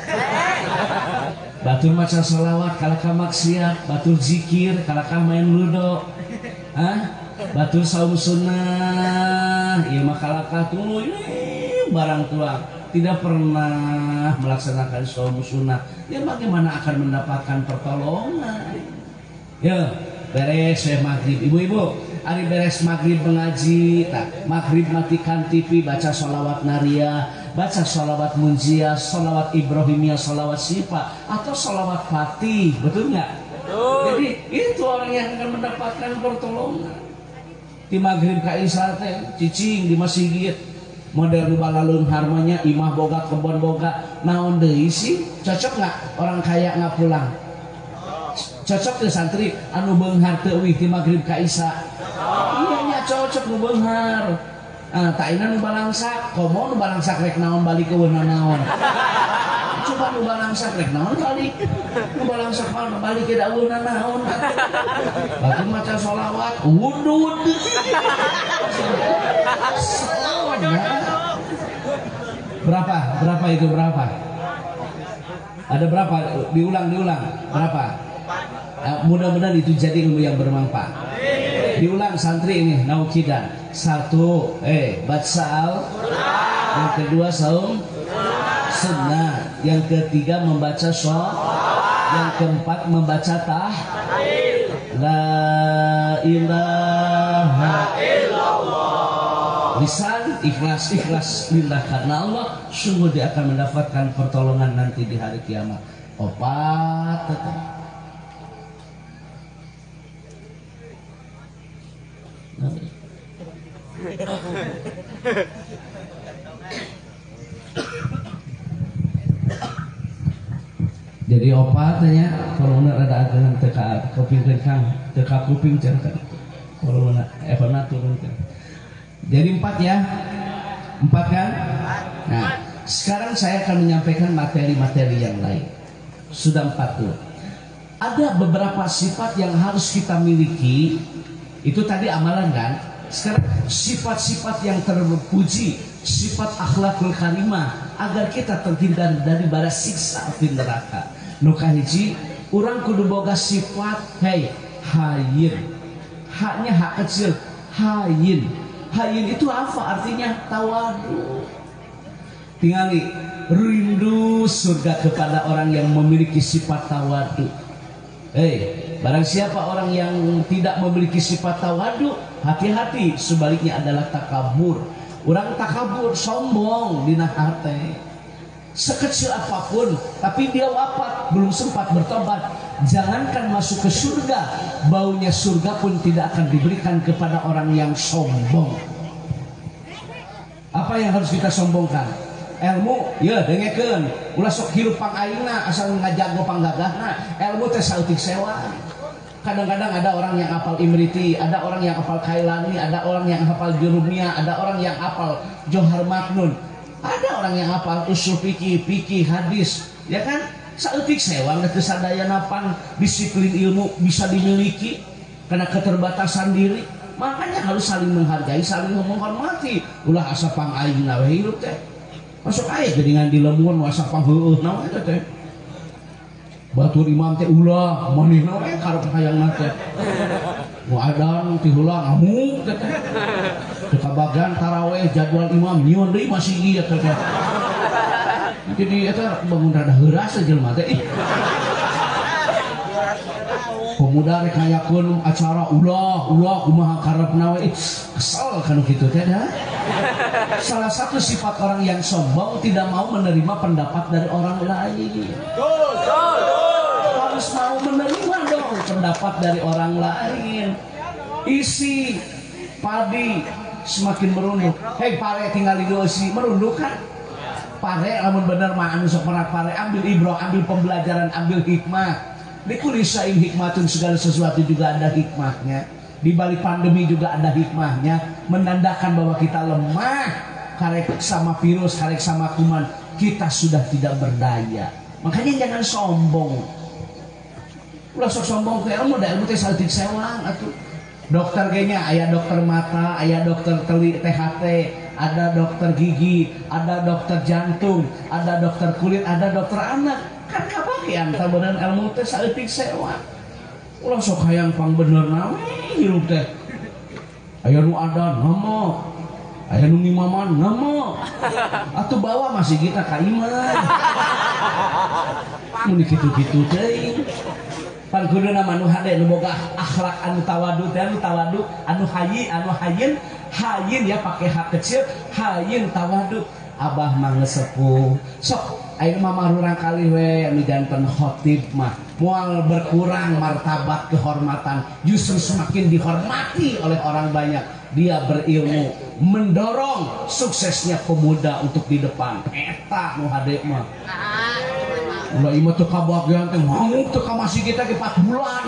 Batur maca shalawat kalaka maksiat, batur zikir kalaka main ludo. Batur saum sunnah, ieu mah kalaka tuluy barang tuang. Tidak pernah melaksanakan saum sunnah, ya bagaimana akan mendapatkan pertolongan? Ya, beres maghrib. Ibu-ibu, ari beres maghrib mengaji, maghrib matikan TV, baca sholawat naria, baca sholawat munjiah, sholawat ibrahimiyah, sholawat syifa, atau sholawat fatih, betul nggak? Jadi itu orang yang akan mendapatkan pertolongan. Di maghrib ka isya teh cicing di masjid model nu balaleung harmanya imah boga kebon boga naon deui sih, cocok nggak orang kaya nggak pulang? Cocok ke santri anu beunghar teu euy di maghrib ka isya? Iya nya cocok nu beunghar. Taina nu balangsak, komo nu balangsak rek naon balik eueuh naon. Coba nu balangsak rek naon balik. Nu balangsak mah balik ke eueuh naon. Batu maca sholawat, wudud. Berapa? Berapa itu berapa? Ada berapa? Diulang. Berapa? Mudah-mudahan itu jadi ilmu yang bermanfaat. Diulang santri ini naukidan. 1, baca al. Yang kedua saum sunnah. Yang ketiga membaca yang keempat membaca la ilaha illallah. Lisan ikhlas lillah karena Allah, sungguh dia akan mendapatkan pertolongan nanti di hari kiamat. Opat tetap. Jadi opatnya kalau benar ada agangan teka kuping kencang, teka kuping cerkan. Kalau benar turunkan. Jadi 4 ya, 4 kan? Nah, sekarang saya akan menyampaikan materi-materi yang lain. Sudah 4 tuh. Ada beberapa sifat yang harus kita miliki. Itu tadi amalan kan? Sekarang sifat-sifat yang terpuji, sifat akhlakul karimah, agar kita terhindar dari bara siksa api neraka. Nuka hiji, orang kudu boga sifat hayin. Haknya hak kecil, hayin. Hayin itu apa artinya? Tawadu. Tingali rindu surga kepada orang yang memiliki sifat tawadu. Barang siapa orang yang tidak memiliki sifat tawadu, hati-hati, sebaliknya adalah takabur. Orang takabur, sombong dina hati. Sekecil apapun, tapi dia wafat belum sempat bertobat. Jangankan masuk ke surga, baunya surga pun tidak akan diberikan kepada orang yang sombong. Apa yang harus kita sombongkan? Ilmu, ya dengekeun. Ulah sok hirup pang aingna asal ngajago panggagahna. Ilmu teh saeutik sewa. Kadang-kadang ada orang yang hafal Imriti, ada orang yang hafal Kailani, ada orang yang hafal Jurumiyah, ada orang yang hafal Johar Maknun, ada orang yang hafal usul fikih hadis, ya kan? Saeutik sewa teu sadayana pan disiplin ilmu bisa dimiliki karena keterbatasan diri. Makanya harus saling menghargai, saling menghormati. Ulah asa pang aingna we hirup teh. Masuk aya geuningan di lemun asa pang heueuh naon eta teh. Batur imam teh ulah manehna we karep hayangna teh. Mu adan ti heula ngamuk teh. Kabagan tarawih jadwal imam nyieun deui masih ieu teh. Jadi eta bangun rada heuras jelema teh. Pemuda rek ngayakeun acara ulah kumaha karepna we. Kesel kana kitu teh dah. Salah satu sifat orang yang sombong tidak mau menerima pendapat dari orang lain. Harus mau menerima dong pendapat dari orang lain. Isi padi semakin merunduk. Pare tinggal di isi merunduk kan? Pare lamun bener mah anu sok merak pare, ambil ibrah, ambil pembelajaran, ambil hikmah. Dikulisain hikmatun, segala sesuatu juga ada hikmahnya. Di balik pandemi juga ada hikmahnya, menandakan bahwa kita lemah, karek sama virus, karek sama kuman, kita sudah tidak berdaya. Makanya jangan sombong. Ulah sok sombong ke ilmu, da ilmu teh saeutik sewang atuh. Dokter kayaknya aya dokter mata, aya dokter teli THT, ada dokter gigi, ada dokter jantung, ada dokter kulit, ada dokter anak. Kan kabagian tabenan ilmu teh saeutik sewa. Ulah sok hayang pang bener nawe hirup teh. Aya nu adan hamo, aya nu ngimaman hamo. Atuh bawa masih kita ka iman. Mun kitu-kitu teh. pan kuduna anu hade nu boga akhlak anu tawadu teh anu tawadu anu hayyin ya pakai hak kecil hayyin tawadu abah mah sepuh sok ayeuna mah marurang kali we anu janten khotib mah moal berkurang martabat kehormatan justru semakin dihormati oleh orang banyak. Dia berilmu mendorong suksesnya pemuda untuk di depan eta nu hade mah ulah imah teu kabagian teh mau teu ka masjid kita ke 4 bulan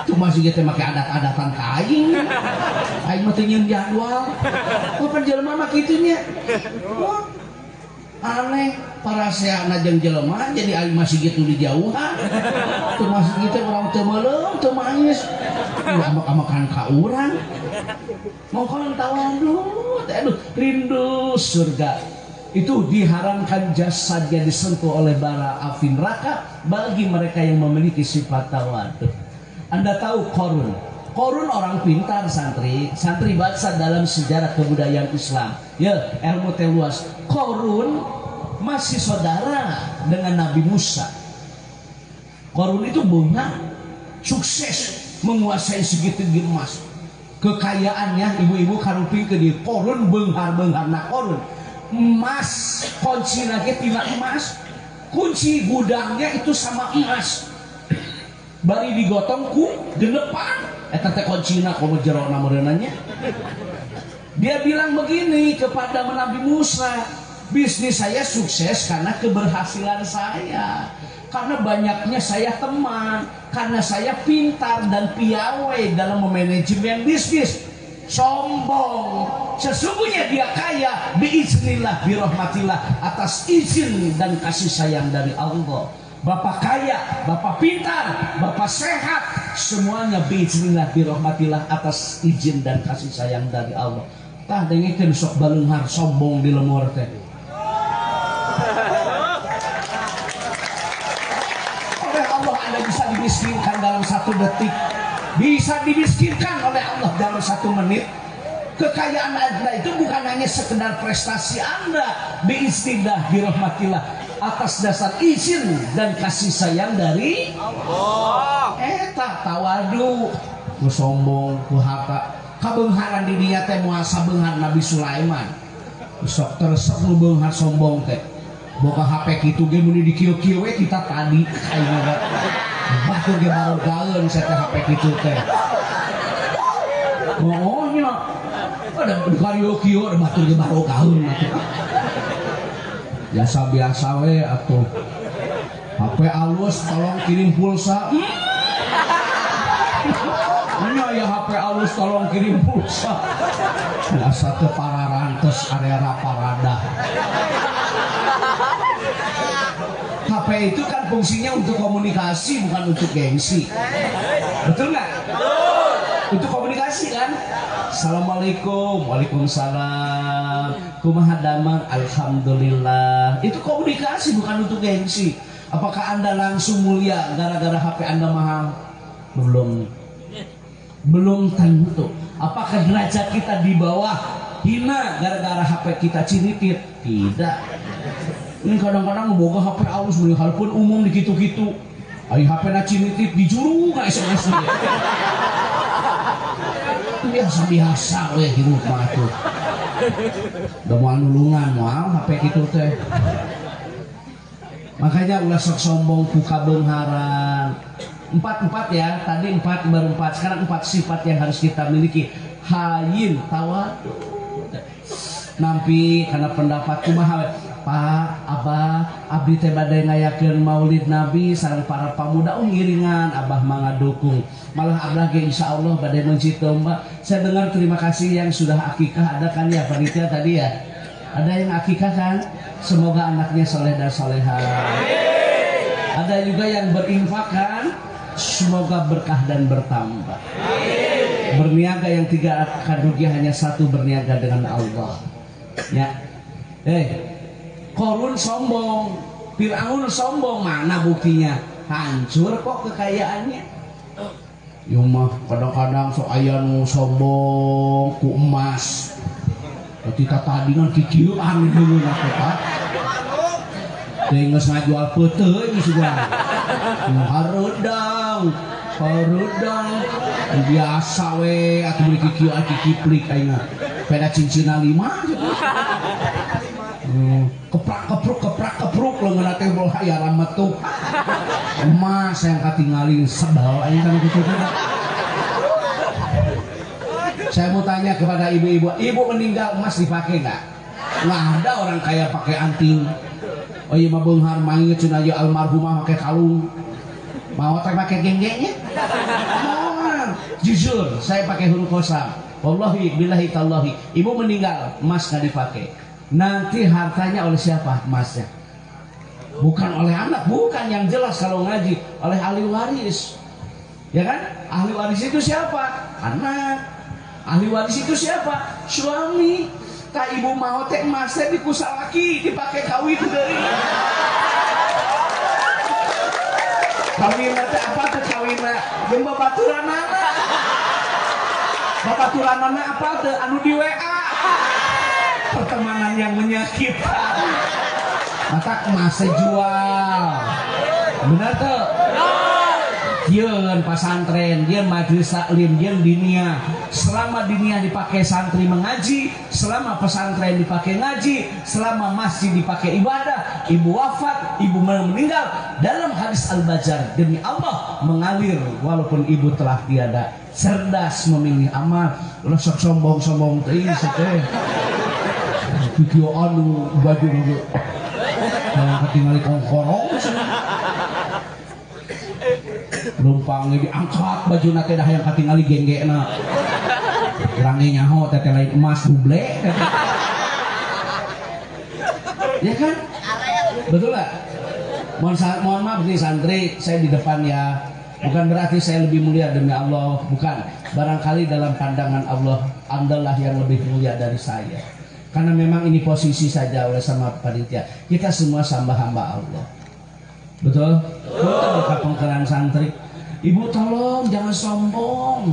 tuh masjid kita make adat-adatan ka aing mah teu nyeun jadwal kapan jelema mah kitu nya aneh para seana jeung jelema jadi aing masih gitu di jauhan tuh masjid kita urang teu meuleung teu manis amak-amakan ka urang mau kalian tawadu aduh rindu surga itu diharamkan jasadnya disentuh oleh bara api neraka bagi mereka yang memiliki sifat tawadu. Anda tahu Korun orang pintar santri baca dalam sejarah kebudayaan Islam ya ilmu teh luas. Korun masih saudara dengan Nabi Musa. Korun itu bunga sukses menguasai segitiga emas. Kekayaannya ibu-ibu karuping ke dia Korun beunghar-beunghar na Korun emas kunci lagi tidak emas kunci gudangnya itu sama emas bari digotong ku genepan eta teh kuncina komo jero namureunanya. Dia bilang begini kepada Nabi Musa, bisnis saya sukses karena keberhasilan saya, karena banyaknya saya teman, karena saya pintar dan piawai dalam memanajemen bisnis. Sombong, sesungguhnya dia kaya biiznillah birahmatillah atas izin dan kasih sayang dari Allah. Bapak kaya, bapak pintar, bapak sehat, semuanya biiznillah birahmatillah atas izin dan kasih sayang dari Allah. Tah dengikeun sok baleunghar sombong di lemur teh. Oleh Allah Anda bisa dimiskinkan dalam 1 detik. Bisa dimiskinkan oleh Allah dalam 1 menit. Kekayaan Anda itu bukan hanya sekedar prestasi Anda, biiznillah birahmatillah atas dasar izin dan kasih sayang dari Allah. Eta tawadu, ku sombong, ku harta. Kabeungharan di dinya teh moal sabeunghar Nabi Sulaiman. Sok teresep nu beunghar sombong teh. Boga HP kitu ge mun di kieu-kieu we kita tadi ayeuna. Batur ge baru gaeun saya teh HP kitu teh. Oh nya. Ada karaoke ada batur ge baru gaeun atuh. Biasa-biasa we atuh. HP alus tolong kirim pulsa. Nya ya HP alus tolong kirim pulsa. Biasa teh pararantes area parada. HP itu kan fungsinya untuk komunikasi bukan untuk gengsi. Betul nggak? Betul. Untuk komunikasi kan? Assalamualaikum, waalaikumsalam. Kumaha damang, alhamdulillah. Itu komunikasi bukan untuk gengsi. Apakah Anda langsung mulia gara-gara HP Anda mahal? Belum tentu. Apakah derajat kita di bawah hina gara-gara HP kita cinitit? Tidak. Ini kadang-kadang boga HP alus walaupun umum di gitu-gitu. Ai HP na cinitit di juru ka SMS dia. Biasa-biasa we hirup mah atuh. Da moal nulungan moal HP kitu teh. Makanya ulah sok sombong ku kabeungharan. 4 ya, tadi 4 baru 4, sekarang 4 sifat yang harus kita miliki. Hayyin tawadu. Nampi karena pendapat kumaha Pak, Abah, abdi teh bade ngayakeun Maulid Nabi sareng para pemuda ngiringan Abah mah ngadukung. Malah Abah ge insyaallah bade mencito Mbak. Saya dengar terima kasih yang sudah akikah ada kan ya panitia tadi ya. Ada yang akikah kan? Semoga anaknya soleh dan soleha. Ada juga yang berinfak kan? Semoga berkah dan bertambah. Berniaga yang 3 akan rugi hanya 1 berniaga dengan Allah. Ya. Korun sombong, Fir'aun sombong, mana buktinya? Hancur kok kekayaannya. Ya mah kadang-kadang sok aya nu sombong ku emas. Ketika tadi kan kikieuan dulu na kita. Teu geus ngajual peuteuy geus juga. harudang biasa we atuh beli kieu kiplik ayeuna peda cincina 5 keprak-kepruk leungeunna teh boh hayaran metuk emas yang katingali sebal aing kan kitu. Saya mau tanya kepada ibu-ibu, ibu meninggal emas dipakai nggak? Nggak ada orang kaya pakai anting. Oh iya mah beunghar main cenah ieu almarhumah pakai kalung. Mau teh pakai genggenya? Mau. Jujur, saya pakai huruf kosam. Wallahi billahi tallahi. Ibu meninggal, emas nggak dipakai. Nanti hartanya oleh siapa emasnya? Bukan oleh anak, bukan yang jelas kalau ngaji, oleh ahli waris. Ya kan? Ahli waris itu siapa? Anak. Ahli waris itu siapa? Suami. Tak ibu mau teh emasnya dikusalaki dipakai kawin deui. Kawin teh apa teh kawinna? Jeung babaturanana. Babaturanana apa teh anu di WA? Pertemanan yang menyakitkan. Mata emasnya jual. Benar tuh? Yeun pasantren, yeun majelis taklim, yeun dinia. Selama dinia dipakai santri mengaji, selama pesantren dipakai ngaji, selama masjid dipakai ibadah, ibu wafat, ibu meninggal, dalam hadis Al-Bajar demi Allah mengalir walaupun ibu telah tiada. Cerdas memilih amal, ulah sok sombong-sombong teuing teh. Video anu baju dulu. Yang ketinggalan kongkorong. Lumpangnya diangkat baju nate dah yang katingali genggena range nyaho tete lain emas duble ya kan betul gak? Mohon maaf nih santri saya di depan ya, bukan berarti saya lebih mulia demi Allah, bukan, barangkali dalam pandangan Allah Andalah yang lebih mulia dari saya karena memang ini posisi saja oleh sama panitia, kita semua hamba Allah. Betul? Betul kapengkeran santri. Ibu tolong jangan sombong.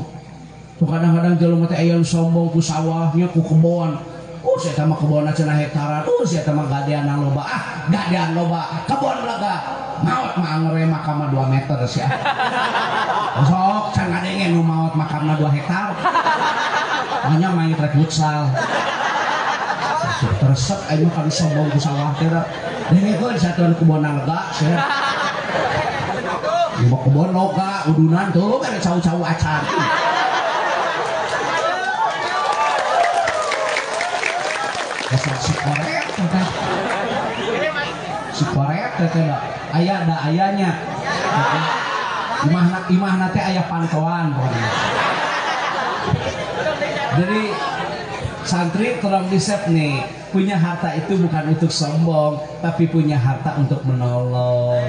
Tuh kadang-kadang jelema teh aya sombong ku sawahnya ku kebon. Oh saya mah kebonna cenah hektaran. Oh saya mah gadean loba. Ah, gadean loba. Kebon lega. Maot mah angere makamna 2 meter sia. Sok can ngadenge nu maot makamna 2 hektar. Hanya main trek futsal. Tersep aing mah kan sombong ku sawah teh. Dengekeun satuan kebon lega sia. Ibu kebon loga udunan tuh ada cau-cau acar. Dasar si korek teh. Si korek teh aya ada ayanya. Imahna teh aya pantauan pokoknya. Jadi santri tolong disep nih, punya harta itu bukan untuk sombong, tapi punya harta untuk menolong.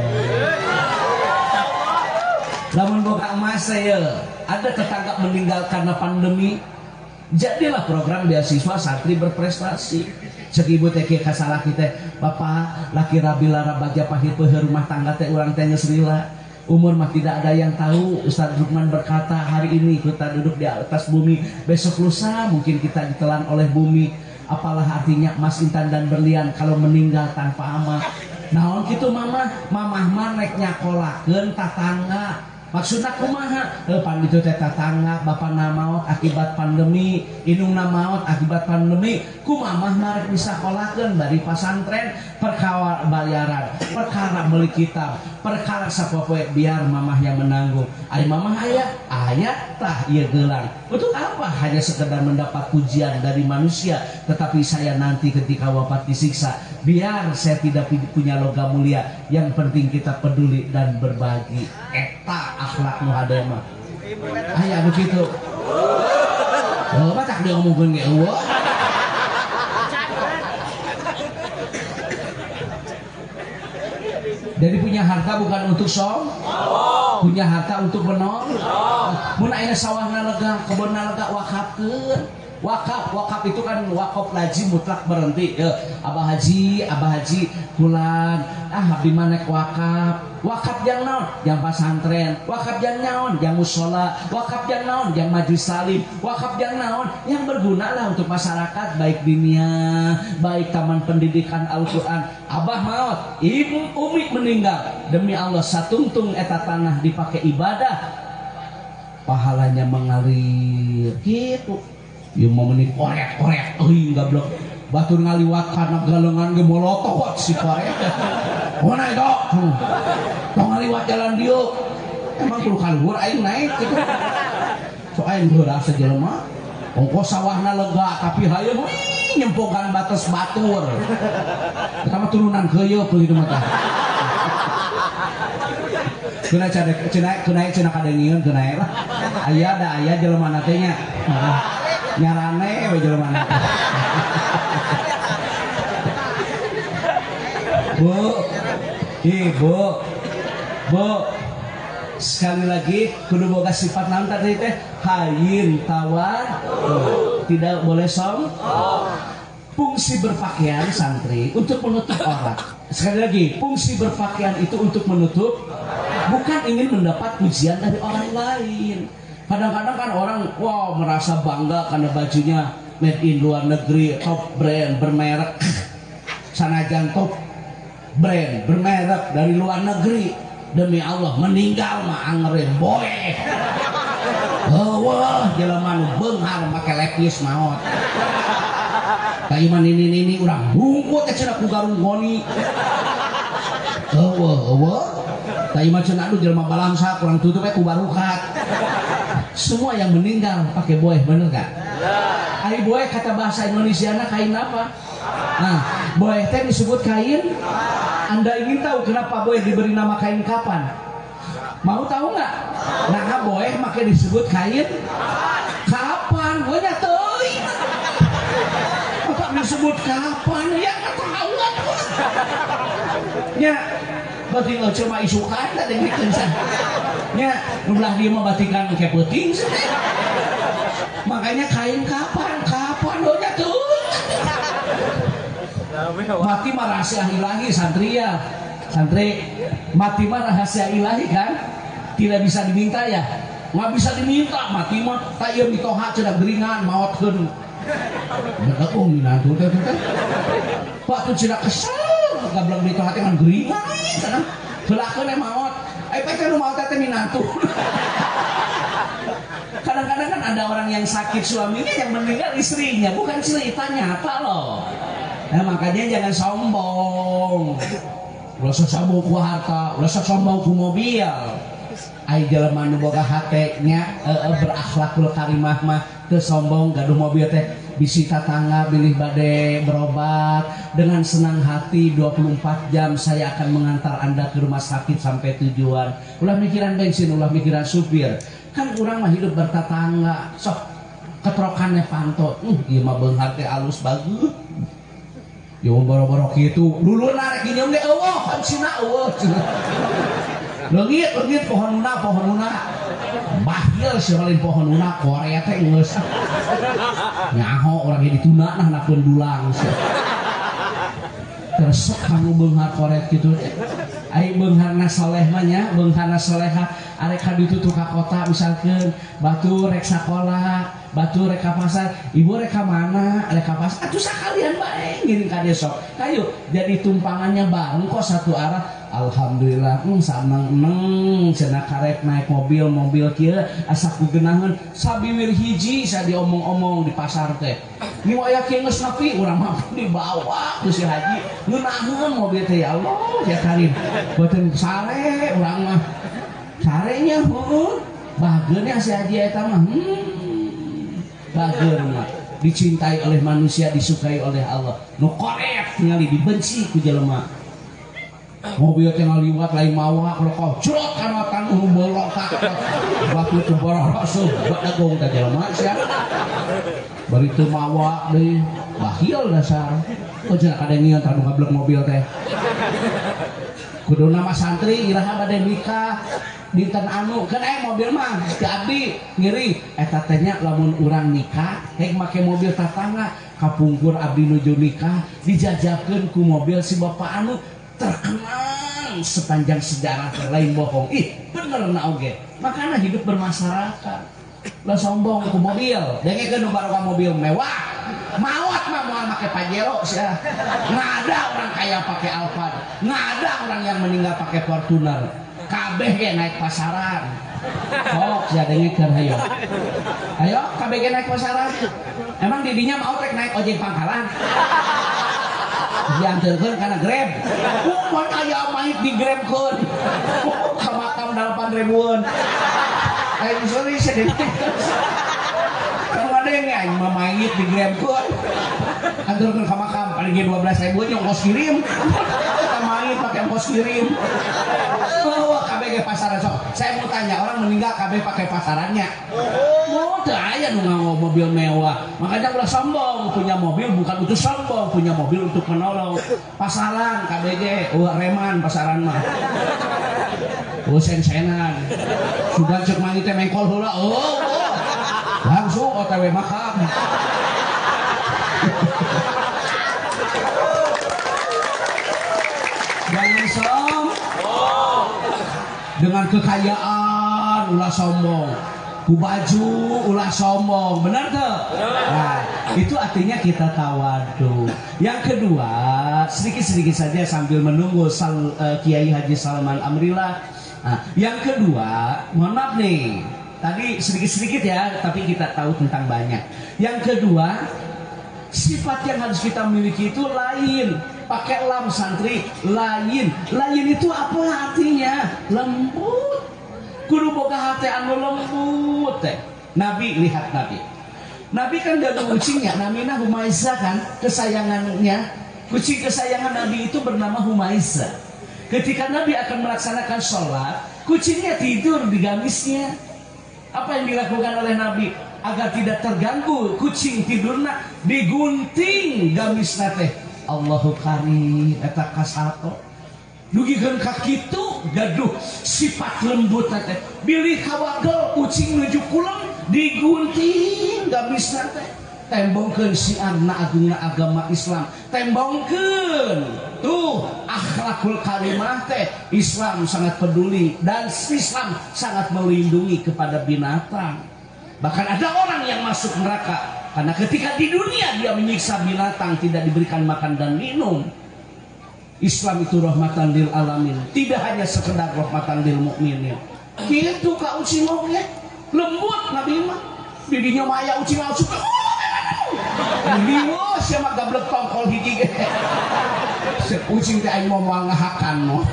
Lamun boga emas saya, ada tetangga meninggal karena pandemi, jadilah program beasiswa santri berprestasi. Cek ibu teh kieu kasalah kita, Bapak laki rabi lara bagja pahit peuheur rumah tangga teh urang teh geus lila. Umur mah tidak ada yang tahu. Ustaz Lukman berkata hari ini kita duduk di atas bumi, besok lusa mungkin kita ditelan oleh bumi. Apalah artinya emas intan dan berlian kalau meninggal tanpa amal. Naon kitu mamah mah rek nyakolakeun tatangga. Maksudna kumaha? Pan itu teh tatangga bapana maot akibat pandemi, indungna maot akibat pandemi, kumamah marek disakolakeun bari pasantren, perkara bayaran, perkara beli kitab, perkara sapopoe biar mamah yang menanggung. Ari mamah aya tah ieu gelang. Untuk apa? Hanya sekedar mendapat pujian dari manusia, tetapi saya nanti ketika wafat disiksa, biar saya tidak punya logam mulia. Yang penting kita peduli dan berbagi. Eta akhlak nu hade mah. Aya begitu. Oh, batak dia ngomongkeun ge eueuh. Jadi punya harta bukan untuk punya harta untuk menolong. Mun aya sawahna lega, kebonna lega wakafkeun. Wakaf itu kan wakaf lazim mutlak berhenti. Abah Haji pulang abdi manek wakaf yang naon yang pesantren, wakaf yang naon yang musola, wakaf yang naon yang majelis salim, wakaf yang naon yang berguna lah untuk masyarakat, baik dunia baik taman pendidikan Al-Quran. Abah maut, ibu umi meninggal, demi Allah satungtung eta tanah dipakai ibadah, pahalanya mengalir gitu. Ieu mau meuni korek euy gablok batur ngaliwat kana galengan ge molotov si korek. Mana itu? Tong ngaliwat jalan dieu. Emang kudu kaluhur aing naik gitu. So aing heuras jelema. Ongkos sawahna lega tapi hayeung nyempogan batas batur. Eta mah turunan keuyeuk kitu mah tah. Kena kadengieun kena lah. Aya jelema na teh nya. Nyarane we jelema na. Bu, sekali lagi kudu boga sifat naon tadi teh hayin tawar, tidak boleh fungsi berpakaian santri untuk menutup aurat. Sekali lagi, fungsi berpakaian itu untuk menutup, bukan ingin mendapat pujian dari orang lain. Kadang-kadang kan orang merasa bangga karena bajunya made in luar negeri, top brand bermerek. Sanajan top brand bermerek dari luar negeri, demi Allah meninggal mah angere boe. Wah, jelema nu beunghar make lepis maot. Kayu mah ini urang bungkut cenah ku garung goni. Eueuh. Kayu mah cenah aduh jelema balangsa kurang tutup ku barukat. Semua yang meninggal pakai boeh, bener gak? Ari boeh kata bahasa Indonesiana kain apa? Nah, boeh teh disebut kain. Anda ingin tahu kenapa boeh diberi nama kain kapan? Mau tahu nggak? Nah, boeh make disebut kain kapan? Gue nyatoi. Apa disebut kapan? Ya nggak tahu lah. Ya, berarti nggak cuma isukan tadi gitu san. Ya, belah dia mau batikan kayak puting. Makanya kain kapan? Lo nyatoi. Mati mah rahasia ilahi santri ya. Santri mati mah rahasia ilahi kan, tidak bisa diminta ya, nggak bisa diminta mati mah tak iya mitoha cenah geringan maotkeun betul minantu teh pak tuh cenah kesel gablok mitoha teh ngan geringan cenah belakeun maot teh nu maot teh minantu. Kadang-kadang kan ada orang yang sakit suaminya yang meninggal istrinya, bukan cerita nyata loh. Nah, makanya jangan sombong. Rasa sombong ku harta, rasa sombong ku mobil. Ai jelema nu boga hatenya berakhlakul karimah mah teu sombong gaduh mobil teh bisi tatangga bilih bade berobat dengan senang hati 24 jam saya akan mengantar Anda ke rumah sakit sampai tujuan. Ulah mikiran bensin, ulah mikiran supir. Kan urang mah hidup bertetangga. Sok ketrokannya panto. Ieu mah beunghar teh alus bagus. Yo boro-boro kitu luluna rek nyeum ge eueuh kan cina eueuh cina. Leungit pohonuna bahyel seueulin pohonuna Korea teh geus. Nyaho urang ge dituna nah nakeun dulang. Terus kanggo beunghar korek kitu. Ai beungharna soleh mah nya, beungharna soleha arek kaditutu ka kota misalkeun batur rek sakola, batur rek ka pasar, ibu rek ka mana? Rek ka pasar. Atuh sakalian bae ngiring ka dieu sok. Hayu jadi tumpangannya bareng kok satu arah. Alhamdulillah saneng cenah karek naik mobil kieu asa kugenaheun sabiwir hiji sa diomong-omong di pasar teh. Ni aya kieu geus nepi urang mah dibawa ku si haji. Ngeunaheun mobil teh ya Allah ya Karim. Boten sare urang mah. Sarenya bageunnya si haji eta mah. Bageun mah dicintai oleh manusia, disukai oleh Allah. Nu korek ningali dibenci ku jelema. Mobil teh ngaliwat lain mawa kalau jrot kana tanu bolok tak batu teu borok sok dagong teh jelema sia bari teu mawa deui bahiel dasar kok cenah kadengieun tanu ngablek mobil teh kudu nama santri iraha bade nikah dinten anu kan mobil mah ke abdi ngiri eta teh nya lamun urang nikah hek make mobil tatangga kapungkur abdi nuju nikah dijajabkeun ku mobil si bapak anu terkenal sepanjang sejarah lain bohong. Ih bener na oge makanya hidup bermasyarakat lah sombong ku mobil dengekeun barokah mobil mewah mawat mah moal make Pajero sia nggak ada orang kaya pakai Alphard nggak ada orang yang meninggal pakai Fortuner kabeh ge naik pasaran sok sia dengekeun ayo kabeh ge naik pasaran emang didinya mau rek naik ojek pangkalan diantarkeun karena Grab mun aya mait di Grabkeun ka makam 8.000-an ayo sorry sedih kalau ada yang aing mamait di Grabkeun antarkeun ka makam paling 12.000 ongkos kirim ka mait pakai ongkos kirim kabeh ge pasaran sok saya mau tanya orang meninggal kabeh pakai pasarannya teu aya nu ngawa mobil mewah makanya ulah sombong punya mobil bukan untuk sombong punya mobil untuk menolong pasaran kabeh ge reman pasaran mah sen-senan sudah cek mangit teh mengkol heula langsung OTW makam jangan sombong dengan kekayaan ulah sombong ku baju ulah sombong benar tuh nah itu artinya kita tawadu. Yang kedua sedikit-sedikit saja sambil menunggu Kiai Haji Salman Amrillah. Nah, yang kedua mohon maaf nih tadi sedikit-sedikit ya tapi kita tahu tentang banyak. Yang kedua sifat yang harus kita miliki itu lain pakai lam santri lain itu apa artinya lembut kudu boga hati anu lembut teh. Nabi lihat Nabi kan jaga kucingnya namanya Humaisa kan kesayangannya kucing kesayangan Nabi itu bernama Humaisa. Ketika Nabi akan melaksanakan sholat kucingnya tidur di gamisnya. Apa yang dilakukan oleh Nabi agar tidak terganggu kucing tidurna digunting gamisna teh Allahu karim eta kasato dugikeun ka kitu gaduh sifat lembut teh bilih kawagel kucing nuju kulem digunting gamisna teh tembongkeun siarna agungna agama Islam tembongkeun tuh akhlakul karimah teh Islam sangat peduli dan Islam sangat melindungi kepada binatang. Bahkan ada orang yang masuk neraka karena ketika di dunia dia menyiksa binatang tidak diberikan makan dan minum. Islam itu rahmatan lil alamin, tidak hanya sekedar rahmatan lil mukminin. Kitu ka ucing oge lembut Nabi mah. Didinya maya ucing langsung liwo siapa gablek tongkol hiji ge. Ucing teh aing moal ngahakan mo.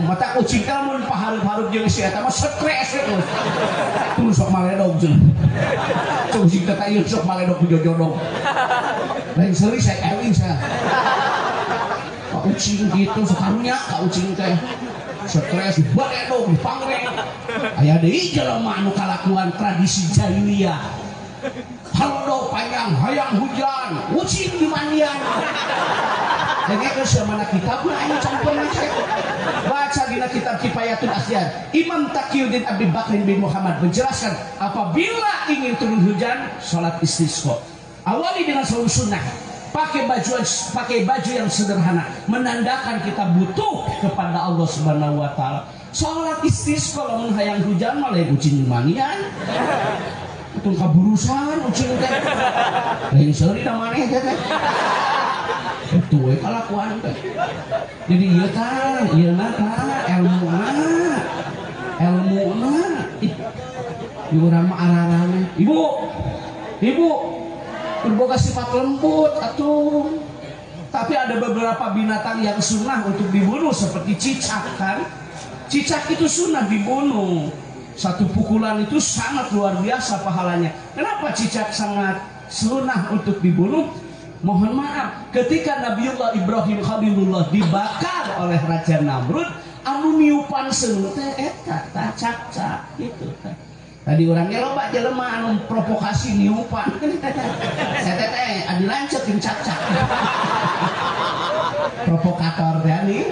Mata ucing teh mun paharup-harup jeung si eta mah stres terus. Terus sok maledog jeung. Ucing teh ieu sok maledog ku jojodog. Lain seuli saya ewing saya. Ka ucing gitu sakarunya ka ucing teh stres baledog dipangreng. Aya deui jelema anu kalakuan tradisi jahiliyah. Halo panjang hayang hujan ucing di mandian dengekeun samana kitabna anu campeurna baca dina kitab Kifayatul Asyan Imam Taqiyuddin Abi Bakr bin Muhammad menjelaskan apabila ingin turun hujan salat istisqa awali dengan salat sunnah pakai baju yang sederhana menandakan kita butuh kepada Allah Subhanahu wa taala. Salat istisqa lamun hayang hujan mah lain ucing di mandian itu kaburusan ucing teh lain seuri da maneh teh itu we kalakuan teh jadi ieu tah ieuna tah ilmuna di urang mah ararana ibu berboga sifat lembut atuh tapi ada beberapa binatang yang sunnah untuk dibunuh seperti cicak kan cicak itu sunnah dibunuh. Satu pukulan itu sangat luar biasa pahalanya. Kenapa cicak sangat sunnah untuk dibunuh? Mohon maaf, ketika Nabiullah Ibrahim Khalilullah dibakar oleh Raja Namrud, anu niupan seun teh eta cacak gitu. Tadi orangnya loba jelema anu provokasi niupan. Eta teh adi lanceuk jeung cacak. provokator ya nih.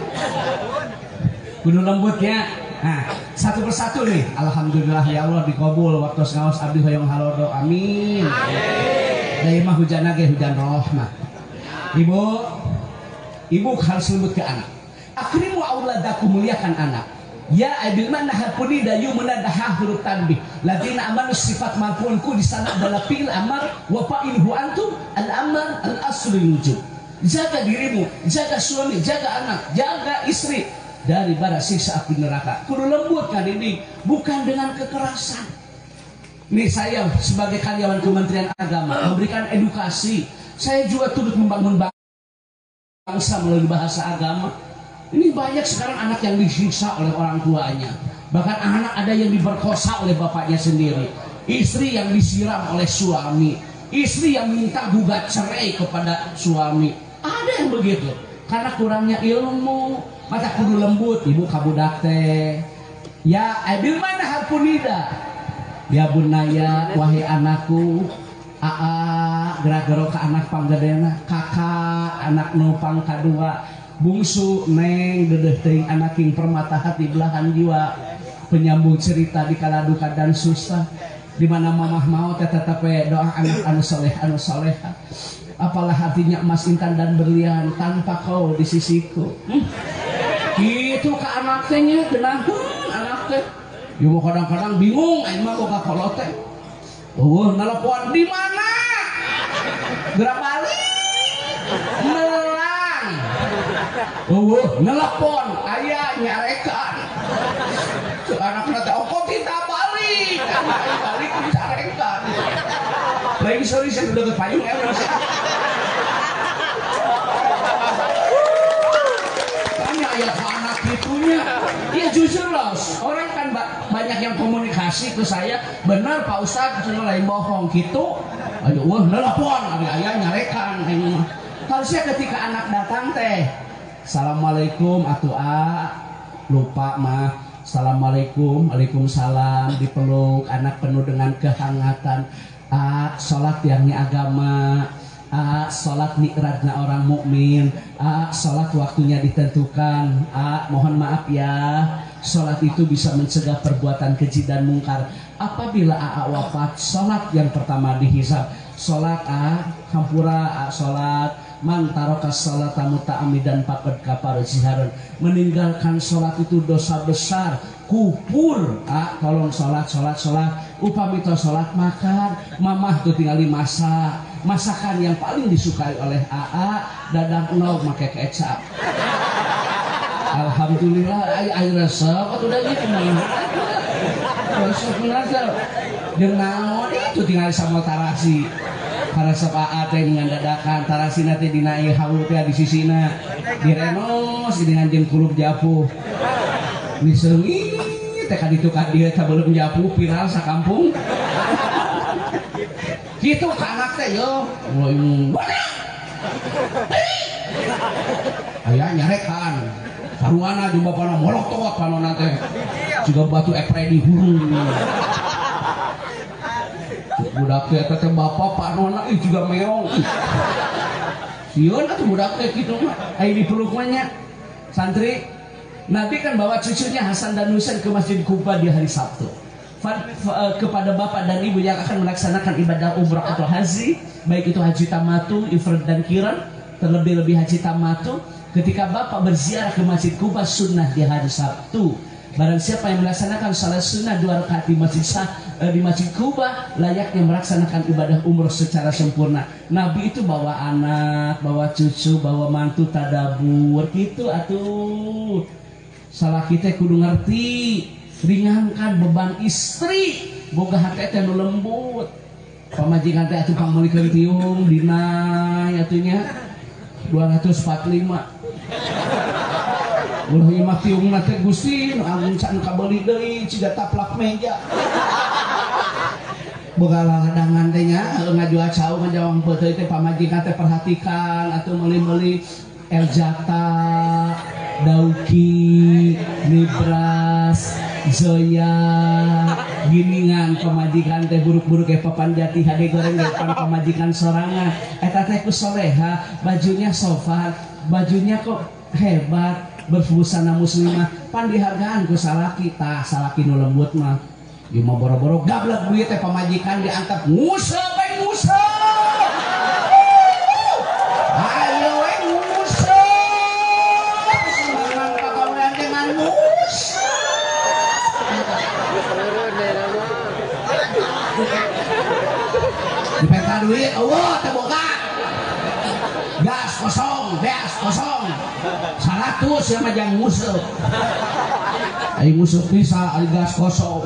Kudu lembutnya. Nah, satu persatu nih. Alhamdulillah ya Allah dikabul waktu ngaos abdi hoyong halodo. Amin. Dari mah hujan ge hujan rahmah. Ibu harus lembut ke anak. Akrimu auladakum, muliakan anak. Ya abil mana hapuni dayu menadaha huruf tanbih. Ladina amanu sifat marfu'unku di sana adalah fi'il amar wa fa'iluhu antum al-amar al-aslul wujub. Jaga dirimu, jaga suami, jaga anak, jaga istri dari bara siksa api neraka. Kudu lembut kan ini, bukan dengan kekerasan. Nih saya sebagai karyawan Kementerian Agama memberikan edukasi. Saya juga turut membangun bangsa melalui bahasa agama. Ini banyak sekarang anak yang disiksa oleh orang tuanya. Bahkan anak ada yang diperkosa oleh bapaknya sendiri. Istri yang disiram oleh suami. Istri yang minta gugat cerai kepada suami. Ada yang begitu. Karena kurangnya ilmu. Maka kudu lembut. Ibu kabudak teh. Ya abil mana harpunida. Ya bunaya wahai anakku. Aa gerak-gerok ke anak panggedena. Kakak anak nupang kadua. Bungsu neng dedeh teuing anak king permata hati belahan jiwa, penyambung cerita di kala duka dan susah, di mana mamah mau tetap doa anak anu soleha, apalah artinya emas intan dan berlian tanpa kau di sisiku. Gitu ke anak tehnya genah anak teh. Ibu kadang-kadang bingung aing mah boga kolot teh. Nelpon di mana? Gerak balik. Nelpon ayah nyarekan anak nanti kok kita balik nyarekan lagi sorry saya udah kepayung ya tanya ayah ke anak itunya ya jujur loh orang kan banyak yang komunikasi ke saya benar Pak Ustadz cuma lain bohong gitu ayo nelpon ayah nyarekan harusnya ketika anak datang teh Assalamualaikum atuh lupa mah Assalamualaikum Waalaikumsalam dipeluk anak penuh dengan kehangatan sholat yangnya agama sholat mi'rajna orang mukmin sholat waktunya ditentukan mohon maaf ya sholat itu bisa mencegah perbuatan keji dan mungkar apabila wafat sholat yang pertama dihisab sholat hampura sholat man tarokas salata muta'amidan faqad kafara jiharan meninggalkan sholat itu dosa besar kufur tolong sholat upami to sholat makan mamah tuh tinggali masakan yang paling disukai oleh dadang nol make kecap alhamdulillah air resep atau udah gitu resep menazar jeung naon itu tinggali sama tarasi para sepaat dengan dadakan tarasi nanti dinai haul teh di sisina direnos dengan jeung kulup japuh diseungi teh ka ditu ka dieu sabelum japuh viral sakampung kitu ka anak teh yo aya nyarekan saruana jeung bapana molok toak panonna teh juga batu epre di hurung budak teh teh bapak Pak Nona juga meong. Sieun atuh budak teh kitu mah. Ai dipeluk mah nya. Santri Nabi kan bawa cucunya Hasan dan Husain ke Masjid Kuba di hari Sabtu. Kepada bapak dan ibu yang akan melaksanakan ibadah umrah atau haji, baik itu haji tamatu, ifrad dan qiran, terlebih-lebih haji tamatu, ketika bapak berziarah ke Masjid Kuba sunnah di hari Sabtu. Barang siapa yang melaksanakan salat sunnah 2 rakaat di Masjid Kuba layaknya melaksanakan ibadah umroh secara sempurna. Nabi itu bawa anak, bawa cucu, bawa mantu tadabur gitu atuh. Salah kita kudu ngerti, ringankan beban istri, boga hati teh nu lembut. Pamajikan teh atuh pangmeulikeun tiung dina atunya 245. Ulah imah tiung nate Gusti amun can kabeli deui ciga taplak meja. Boga ladangan teh nya ngajual cau ngajawang beuteut teh pamajikan teh perhatikan atuh meuli-meuli Eljata, Dauki, Nibras, Zoya, giningan pamajikan teh buruk-buruk papan jati hade goreng depan pamajikan sorangan eta teh ku soleha bajunya sofa bajunya kok hebat berbusana muslimah pan dihargaan ku salaki tah salaki nu lembut mah ieu mah boro-boro gablek duit teh pamajikan diangkat nguseup we nguseup ayo we nguseup semangat pagawean teh ngan nguseup dipeta duit eueuh teh boga gas kosong 100 ya mah jang nguseup ai nguseup bisa ai gas kosong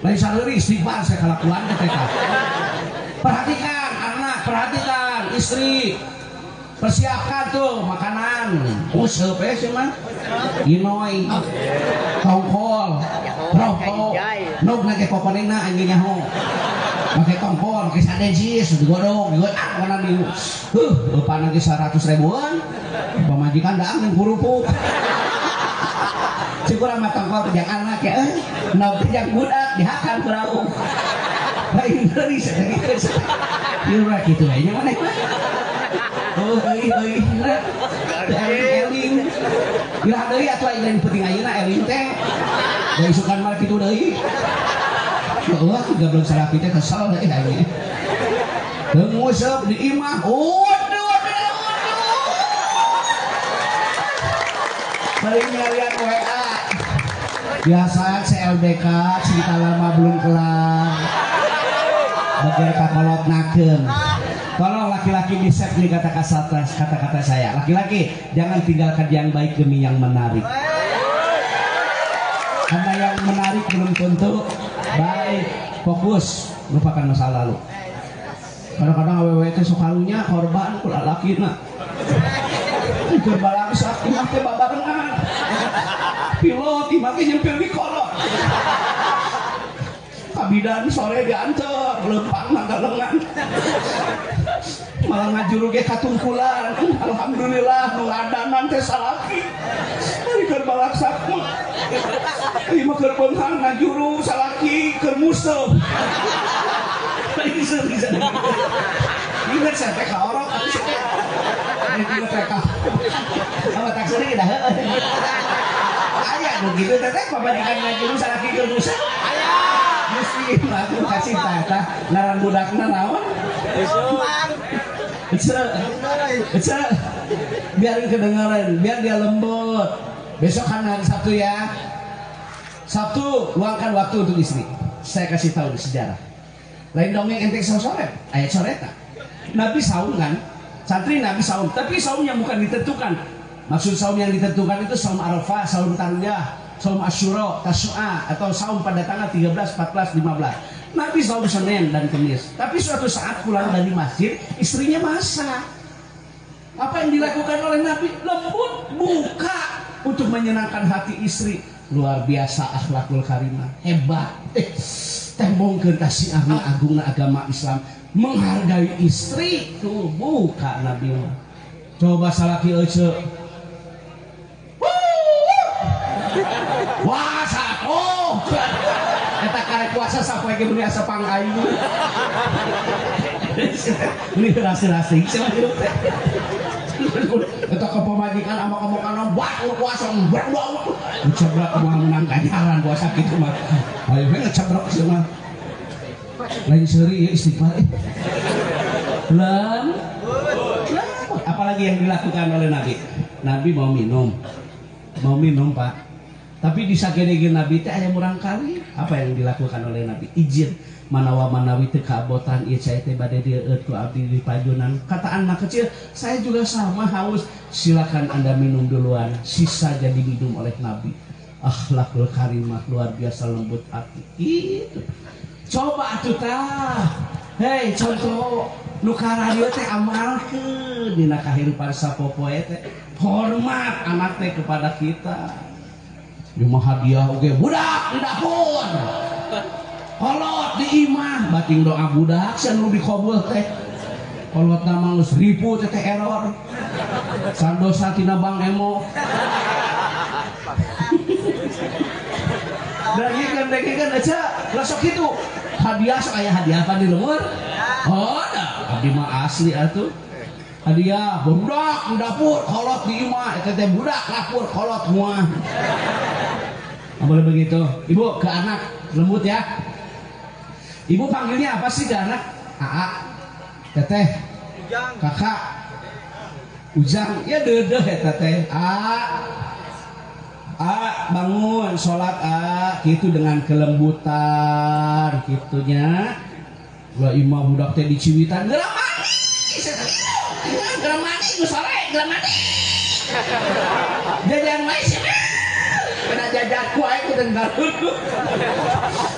lain saleurik istighfar saya kalakuan teh perhatikan anak perhatikan istri persiapkan tuh makanan nguseup sih mah inoy tongkol rokok nog nage kokonena anjing nyaho pakai kompor, pakai sadensis, digodok, mana di, lupa lagi 100 ribuan, pemajikan dah yang kurupuk, si kurang matang kau kerjaan anak ya, nabi kerjaan budak dihakan kurang, lain dari sedikit, iya gitu aja mana eling, ilah dari atau yang penting aja eling teh, dari sukan malah gitu dari. Allah juga belum salah kita kesal deh ini. Nguseup di imah. Waduh. Paling nyarian WA. Biasa CLBK cerita lama belum kelar. Bagian kakolot nakeun. Tolong laki-laki di set nih kata-kata saya. Laki-laki jangan tinggalkan yang baik demi yang menarik. Karena yang menarik belum tentu baik. Fokus, lupakan masa lalu. Kadang-kadang awewe teh sok karunya korban ku lalakina. Keur balangsa imah teh babarengan. Pilot imah teh nyempil di kolot. Kabidan sore diantar lempang manggalengan. Malah ngajuru ge katungkulan. Alhamdulillah nu ngadanan teh salaki. Keur balaksak mah. Ieu mah keur beunghang ngajuru salaki keur museup. Bisa. Ingat saya teh ka orok atuh teh. Ini teh ka. Apa tak sering dah heueuh. Aya nu kitu teh pabalikan ngajuru salaki keur museup. Aya. Mesti aku kasih tata laran budakna naon? Ece, biarin kedengaran, biar dia lembut. Besok kan hari Sabtu ya. Sabtu luangkan waktu untuk istri. Saya kasih tahu di sejarah. Lain dongeng entek sore, ayat soreta. Nabi saum kan, santri Nabi saum, tapi saum yang bukan ditentukan. Maksud saum yang ditentukan itu saum Arafah, saum Tarwiyah, saum Asyura, Tasyu'a, atau saum pada tanggal 13, 14, 15. Nabi saum Senin dan Kamis. Tapi suatu saat pulang dari masjid, istrinya masak. Apa yang dilakukan oleh Nabi? Lembut, buka untuk menyenangkan hati istri. Luar biasa akhlakul karimah, hebat. Tembongkeun kasih agung agama Islam, menghargai istri. Tuh buka Nabi. Coba salaki ece. Puasa oh. Eta karek puasa sampai ge beuni asa pangayu. Ini rasa-rasa sama ieu teh. Eta ke pemajikan ama kamu kana buat puasa berdoa. Ceblak moal menang ganjaran puasa kitu mah. Ayo we ngeceblok sih mah. Lain seuri istighfar. Belum. Apalagi yang dilakukan oleh Nabi? Nabi mau minum Pak. Tapi di sagedegeun Nabi teh aya murang kali. Apa yang dilakukan oleh Nabi? Izin manawa manawi teu kaabotan ieu cai teh bade dieueut ku abdi di pajunan. Kata anak kecil, saya juga sama haus. Silakan Anda minum duluan. Sisa jadi minum oleh Nabi. Akhlakul karimah luar biasa lembut hati. Gitu. Coba atuh tah. Hei, contoh nu ka radio teh amalkeun dina kahirupan sapopoe teh. Hormat anak teh kepada kita. Cuma hadiah oke budak di dapur. Kolot di imah bating doa budak sanu dikabul teh. Kolot nama geus ribu teh error. Sandosa tina Bang Emo. Dagingkan aja lasok itu. Hadiah sok aya hadiah apa di lumur? Oh, da abdi mah asli atuh. Hadiah budak dapur kolot di imah eta teh budak dapur kolot muah. Nggak boleh begitu. Ibu ke anak lembut ya. Ibu panggilnya apa sih ke anak? Aa, teteh, kakak, ujang, ya dedeh eta teh. Bangun sholat gitu dengan kelembutan gitunya. Lah imah budak teh di Ciwitan gerak mandi. Gerak mandi ku sore, gerak mandi. Jajan wae sih. Kena jajan ku ae ku tenggarun.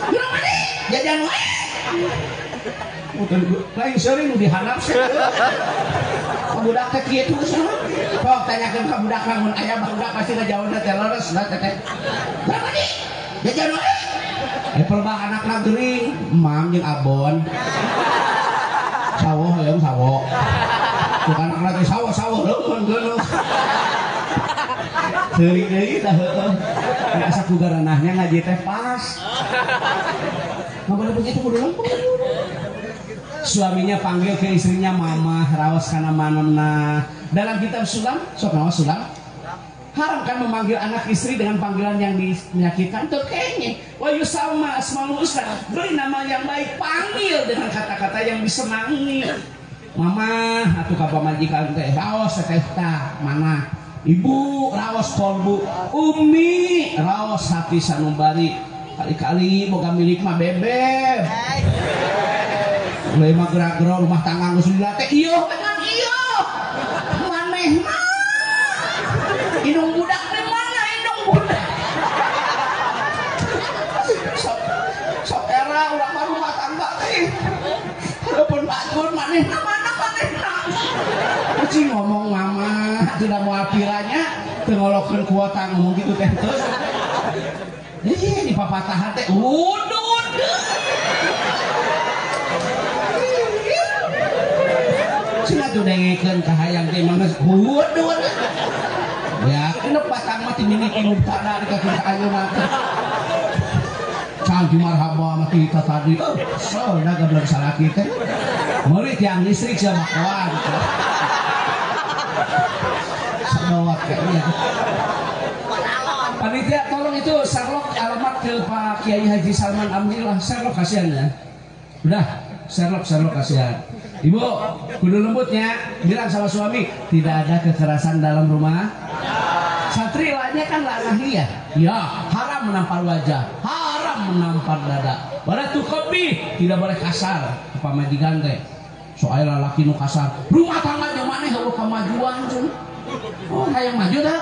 Gerak mandi, jajan wae. Lain sering dihanap sih. Budak teh kieu cenah. Sok tanyakeun ka budak lamun aya budak pasti ngajawabna teh leres da teh. Gerak mandi, jajan wae. Pelbah anakna gering, mam jeung abon. Sawo hayang sawo. Bukan anak lagi sawo leuweun. Teuing deui tah heueuh. Asa kugaranahnya ngaji teh pas. Nggak boleh begitu kudu lempeng. Suaminya panggil ke istrinya mama, rawas kana manonna. Dalam kitab Sulam, sok nawas Sulam. Haram kan memanggil anak istri dengan panggilan yang menyakitkan. Itu kayaknya wa yusamma asmaul husna, beri nama yang baik, panggil dengan kata-kata yang disenangi. Mama atuh ka pamajikan teh raos teh tah mana, ibu raos kolbu, umi raos hati sanubari. Kali-kali boga milik mah bebeb. Mulai mah gerak-gerak rumah tangga geus dilatih. Ieu bener ieu. Manehna indung budak di mana indung budak? Sok era urang mah rumah tangga teh. Harapan batur manehna mana manehna? Kucing ngomong mama, tidak mau apiranya, teu ngolokeun kuota ngomong kitu teh terus. Di papatahan teh udud. Cenah tuh dengekeun ka hayang teh mangga udud. Ya, kenapa patang mati ini ilmu pada di kaki ayeuna. Canggih marhaba mati kita tadi. So, dah gablek salah kita. Murid yang listrik sama kawan. Sedawat kayaknya. Panitia tolong itu Sherlock alamat ke Pak Kiai Haji Salman Amnillah. Sherlock kasihan ya. Udah, Sherlock kasihan. Ibu, kudu lembutnya bilang sama suami, tidak ada kekerasan dalam rumah. Santri lainnya kan lanahnya. Ya, haram menampar wajah, haram menampar dada. Baratu kopi, tidak boleh kasar. Apa majikan teh? Soalnya laki nu kasar. Rumah tangga jeung maneh heueuh kamajuan cuy. Oh, hayang maju dah.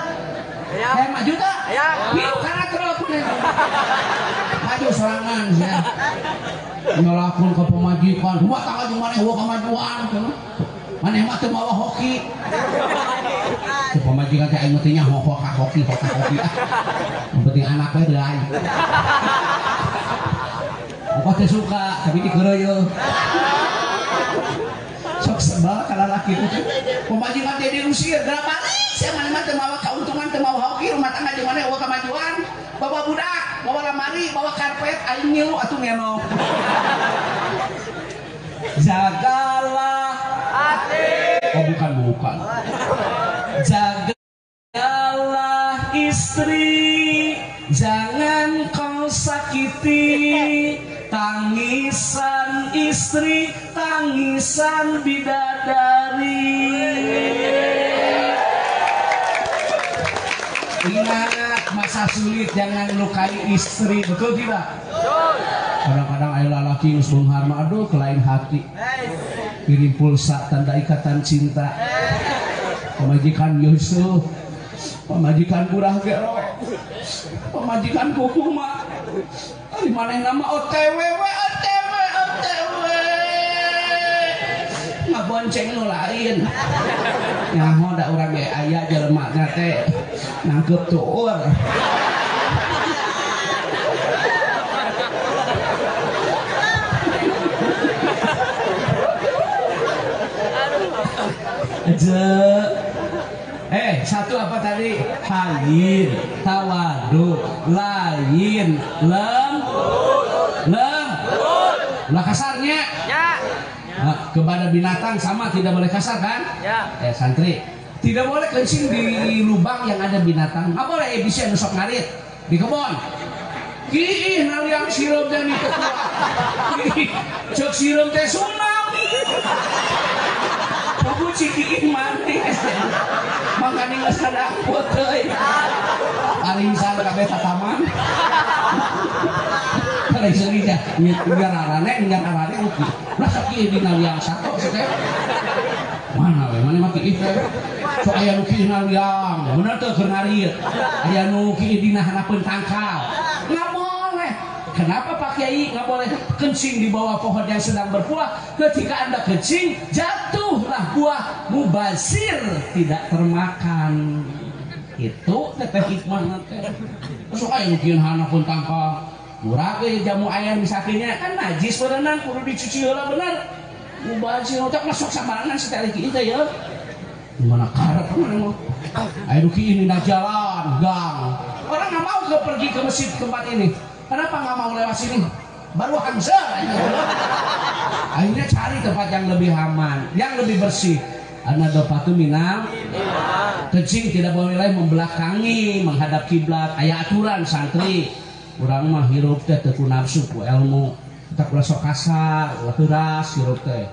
Hayang maju dah. Ieu karakter kudu. Maju sorangan ya. Nyolakun ke pemajikan, rumah tangga jeung maneh heueuh kamajuan cuy. Maneh mah teu mawa hoki. Ke pemajikan teh aing teh nya hoki. Yang penting anak we deui. Engko teh suka, tapi dikeureuy. Sok sebal kana laki teh. Pemajikan teh diusir, geura balik. Sia maneh mah teu mawa kauntungan, teu mawa hoki, rumah tangga jeung maneh heueuh kamajuan. Bawa budak, bawa lamari, bawa karpet, aing ngilu atuh ngenok. Jagalah hati. Oh bukan. Jagalah istri, jangan kau sakiti. Tangisan istri, tangisan bidadari. Ingat masa sulit jangan lukai istri, betul tidak? Kadang-kadang ayo lalaki geus beunghar mah aduh ke lain hati. Kirim pulsa tanda ikatan cinta. Pemajikan Yusuf, pemajikan Burah Gero, pemajikan Kuku mah di mana nama OTW ngabonceng nu lain. Nyaho da urang ge aya jelema teh nangkep tuur. Satu apa tadi? Hayin, tawadu, lain, lembut. Lah kasarnya. Ya. kepada binatang sama, tidak boleh kasar kan? Ya. Santri, tidak boleh kencing di lubang yang ada binatang. Nggak boleh bisa nusok ngarit di kebun. Kih naliang sirup dan itu cek sirup teh sunam. Aku cikiin manis. Makanya nggak sadar putih. Arisan kabeh tataman. Kalau iserinya ngarane uki. Rasa kieu dina liang sato teh. Mana we mana maki itu. So aya nu kieu dina liang, bener teh keur ngarieu. Aya nu kieu dina hanapeun tangkal. Nggak boleh. Kenapa Pak Kiai nggak boleh kencing di bawah pohon yang sedang berbuah? Ketika Anda kencing, jatuhlah buah mubazir, tidak termakan. Itu teteh hikmah nanti. Masuk aja mungkin hana pun tangkal. Murah ke jamu ayam misalnya kan najis berenang, kudu dicuci lah benar. Mubazir, otak masuk sambarangan setelah kita ya. Gimana karep mana mau? Ayo ini nak jalan, gang. Orang nggak mau pergi ke masjid tempat ini. Kenapa nggak mau lewat sini? Baru Hamzah. Akhirnya cari tempat yang lebih aman, yang lebih bersih. Ana dopatu minam. Kencing tidak boleh membelakangi, menghadap kiblat. Aya aturan santri. Urang mah hirup teh teu nafsu ku ilmu. Tak ulah sok kasar, ulah teuras hirup teh.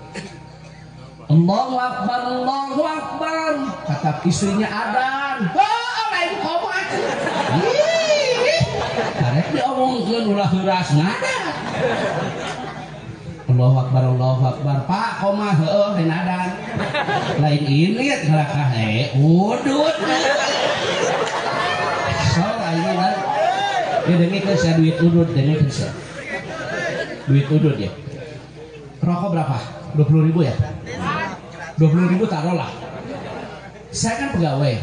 Allahu Akbar, Allahu Akbar. Kata istrinya adan. Lain komat. Karek diomongkeun ulah heuras ngada. Allahu Akbar, Allahu Akbar. Pak, koma heueuh lain adan. Lain ilit ngalakah udut. So ayeuna kan. Ieu dengikeun saya duit udut dengikeun saya. Duit udut ya. Rokok berapa? 20.000 ya? 20.000 taruhlah. Saya kan pegawai.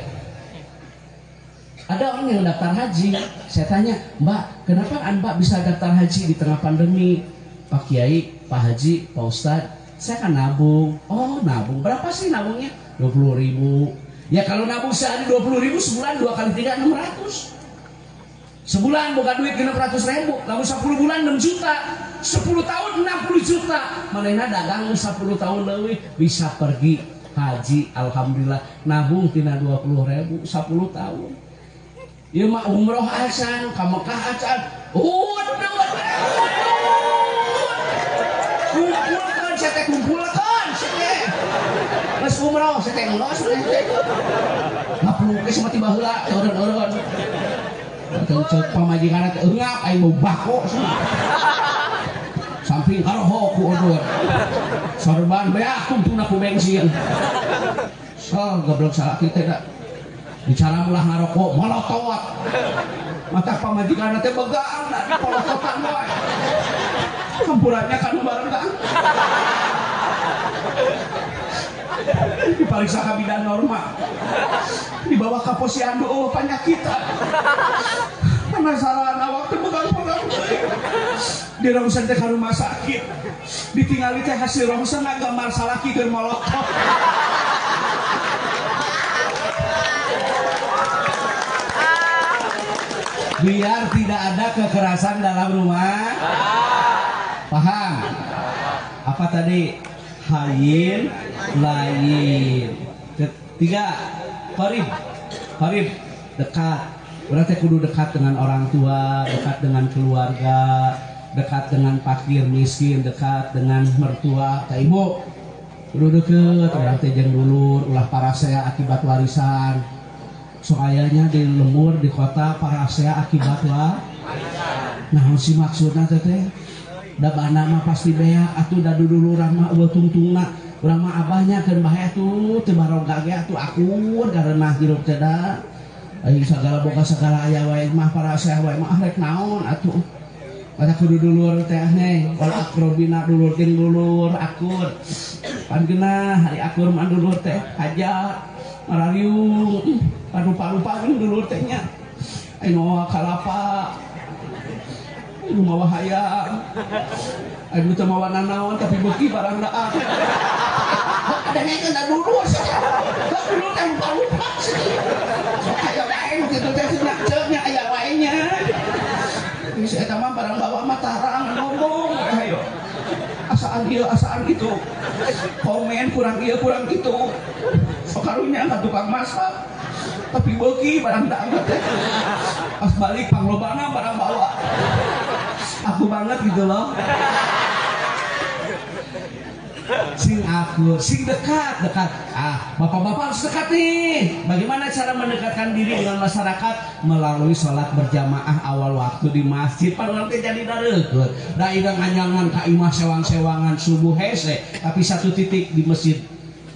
Ada orang yang daftar haji. Saya tanya, Mbak, kenapa Mbak bisa daftar haji di tengah pandemi? Pak Kiai, Pak Haji, Pak Ustadz, saya kan nabung. Oh, nabung. Berapa sih nabungnya? 20.000. Ya kalau nabung sehari 20.000, sebulan 2 kali 3, 600. Sebulan buka duit 600.000, lalu 10 bulan 6 juta, 10 tahun 60 juta. Manehna dagang 10 tahun lebih bisa pergi haji, alhamdulillah. Nabung tina 20.000 10 tahun. Ieu mah umroh acan, ka Mekah acan. Kumpulkeun sete kumpulkeun sete. Geus umroh sete ngelos sete. Ngaplu ke sama tiba heula eureun-eureun. Cek pamajikan teh eungap aing mau bako samping karoho ku odor sorban beak tuntuna ku bensin so goblok salaki teh da bicara mulah ngarokok molotowat mata pamajikan teh begang da polototan wae kampurannya kan barengan dipariksa ka bidan normal dibawa ke posyandu penyakitan penasaran awak teh pegang-pegang di rongsen teh ka rumah sakit ditinggali teh hasil rongsen gambar salaki keur molotov biar tidak ada kekerasan dalam rumah. Paham? Apa tadi? Hayin, lain. Ketiga, qarib, dekat. Berarti kudu dekat dengan orang tua, dekat dengan keluarga, dekat dengan fakir miskin, dekat dengan mertua, ka ibu. Kudu deket, berarti jeung dulur, ulah parasea akibat warisan. Soalnya di lembur di kota parasea akibat warisan. Nah, si maksudna teh da bana mah pasti beak atuh da dulurang mah eueuh tungtungna urang mah abahnya keun bae atuh teu barokah ge atuh akur karena hirup teh da aya sagala boga sagala aya wae mah parasea wae mah rek naon atuh pada kudu dulur teh nih wal akrobina dulur ting dulur akur pan geunah hari akur mah dulur teh hajat marariung parupa-rupa dulur teh nya aya kalapa ieu mah hayang anu teh mawa nanaon tapi beuki barang daak ada ngeun da dulur da dulur teh lupa aya wae kitu teh nya aya wae nya geus eta mah barang bawa mah tarang ngomong ayo asa asaan gitu komen kurang iya kurang gitu sokarunya nggak tukang masak tapi beuki barang damat teh pas balik panglobana barang bawa aku banget gitu loh sing dekat bapak-bapak harus dekat nih. Bagaimana cara mendekatkan diri dengan masyarakat? Melalui sholat berjamaah awal waktu di masjid. Padahal jadi dareukeut da ieu nganyangan ka imah sewang-sewangan subuh hese tapi satu titik di masjid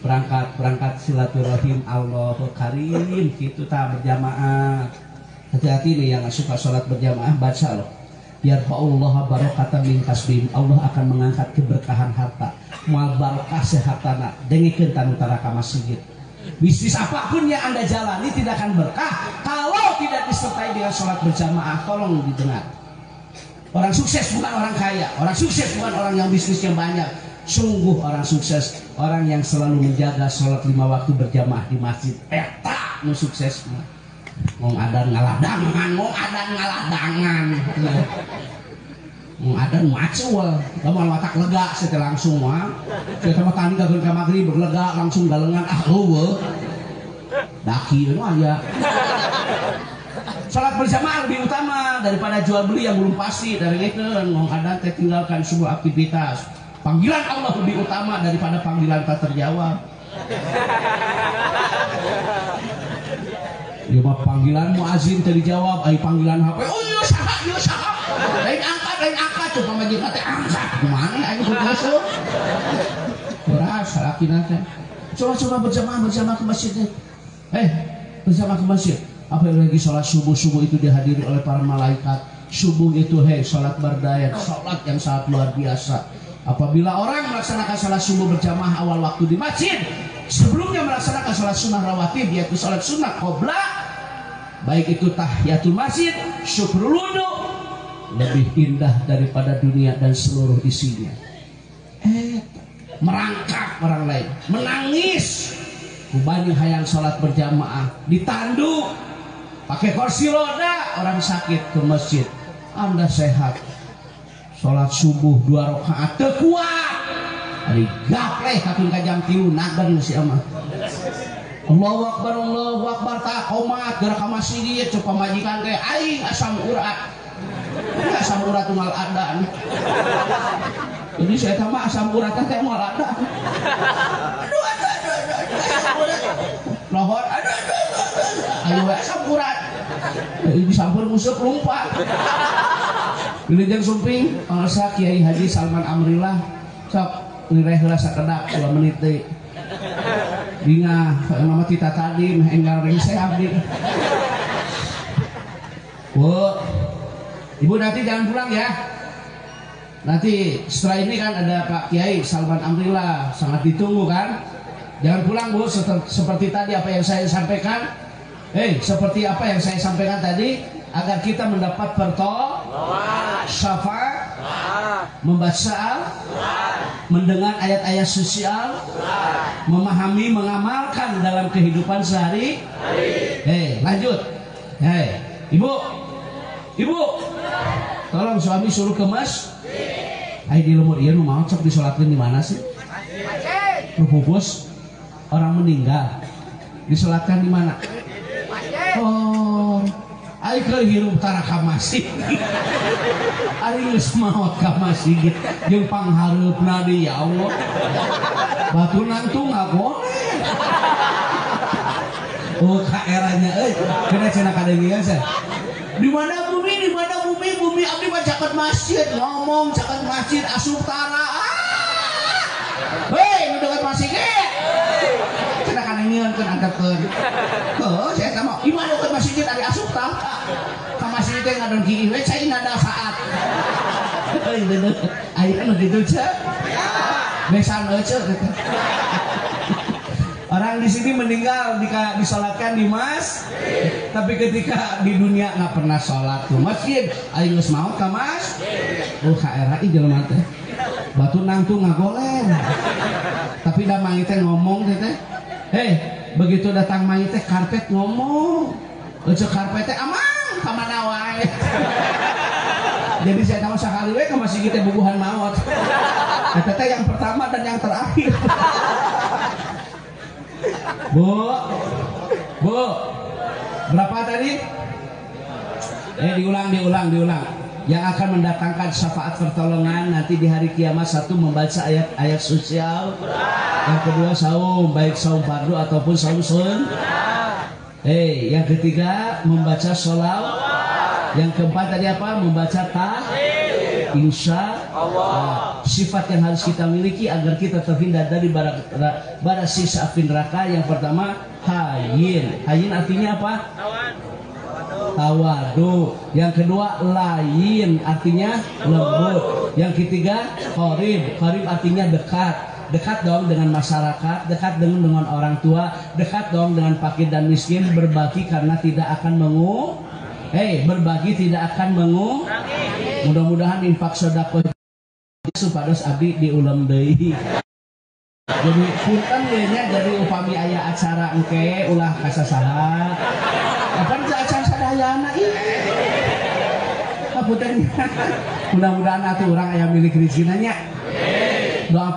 berangkat silaturahim Allahu karim gitu ta berjamaah. Hati-hati nih yang suka sholat berjamaah, baca loh. Yarfa'ullah barakatan min kasbihim, Allah akan mengangkat keberkahan harta mal barakah sehatana dengikeun tanu tara ka masjid. Bisnis apapun yang Anda jalani tidak akan berkah kalau tidak disertai dengan sholat berjamaah. Tolong didengar, orang sukses bukan orang kaya, orang sukses bukan orang yang bisnisnya banyak. Sungguh orang sukses orang yang selalu menjaga sholat 5 waktu berjamaah di masjid. Eta nu sukses mah. Ngong adan ngaladangan ngong adan macul lamun watak lega setelah langsung mah kita mah tani gageun ka magrib lega langsung galengan heueuh daki nu aya. Salat berjamaah lebih utama daripada jual beli yang belum pasti. Dari itu ngong adan teh tinggalkan sebuah aktivitas. Panggilan Allah lebih utama daripada panggilan tak terjawab. Ya mah panggilan muazin teu dijawab, ai panggilan HP. Oh iya saha. Lain angkat tuh pamajikan teh angkat. Kumaha aya kudu beras salakina teh. Coba berjamaah ke masjid teh. Berjamaah ke masjid. Apa yang lagi sholat subuh itu dihadiri oleh para malaikat. Subuh itu sholat bardayat, sholat yang sangat luar biasa. Apabila orang melaksanakan sholat subuh berjamaah awal waktu di masjid, sebelumnya melaksanakan sholat sunnah rawatib yaitu sholat sunnah qobla, baik itu tahiyatul masjid, syukrul wudu, lebih indah daripada dunia dan seluruh isinya. Merangkak orang lain, menangis, kubani hayang sholat berjamaah, ditandu, pakai kursi roda, orang sakit ke masjid, Anda sehat. Sholat subuh 2 rakaat teu kuat. Ari gapleh kakun ka jam 3 nagan si amah. Allahu akbar tak qomat geura ka masjid coba majikan teh aing asam urat. Asam urat tunggal adan. Jadi saya mah asam urat teh moal ada. Aduh. Lohor aduh. Ayo asam urat. Disampur musuk lumpat. Wilujeng sumping pangarsa Kiai Haji Salman Amrillah sok nireh heula sakedak 2 menit deui. Dinga nama tita tadi mah enggal ring saya abdi. Bu, Ibu nanti jangan pulang ya. Nanti setelah ini kan ada Pak Kiai Salman Amrillah, sangat ditunggu kan. Jangan pulang Bu, seperti tadi apa yang saya sampaikan. Seperti apa yang saya sampaikan tadi, agar kita mendapat syafaat, membaca, mendengar ayat-ayat sosial, memahami, mengamalkan dalam kehidupan sehari. Lanjut. Ibu, tolong suami suruh ke masjid. Di lemur ieu nu mau cek disolatin di mana sih? Pupus orang meninggal disolatkan di mana? Oh, ai keur hirup tara ka masjid. Ari geus maot ka masjid jeung panghareupna di ya Allah. Batu nantu ngaboleh. Oh, ka eranya euy. Kena cenah kadeungeun sah. Di mana bumi abdi mah caket masjid, ngomong caket masjid asup tara. Hei, nu dekat masjid ge. Cenah kadeungeun keun angkatkeun. Heuh, saya teh di mana dekat masjid ari asup tara. Ka masjid teh ngadon kieu we cai ngada saat. Euy, bener. Aya nu kitu ce. Besan euy orang di sini meninggal disolatkan di tapi ketika di dunia nggak pernah sholat ke masjid. Ayo geus maot ka masjid. KRI jelema teh batu nantu ngagoleng. Tapi da mayit teh ngomong teh. Begitu datang mayit teh karpet ngomong. Cek karpet teh amang ka mana wae. Jadi saya tahu sekali we masih kita bubuhan maut. Eta yang pertama dan yang terakhir. Bu, berapa tadi? Diulang. Yang akan mendatangkan syafaat pertolongan nanti di hari kiamat, satu membaca ayat-ayat sosial, yang kedua saum, baik saum fardu ataupun saum sunnah. Yang ketiga membaca sholawat, yang keempat tadi apa? Membaca insya Allah. Sifat yang harus kita miliki agar kita terhindar dari bara sisa api neraka. Yang pertama hayyin artinya apa? Tawadu. Yang kedua layin artinya lembut. Yang ketiga qarib artinya dekat dong dengan masyarakat, dekat dengan orang tua, dekat dong dengan fakir dan miskin. Berbagi karena tidak akan berbagi tidak akan mudah-mudahan infak sedekah supados abdi diulam deui. Jadi punten nya jadi upami aya acara engke ulah kasasaha. Apa acara sadayana ieu? Punten. Mudah-mudahan atuh urang aya milik rezekinya nya. Doa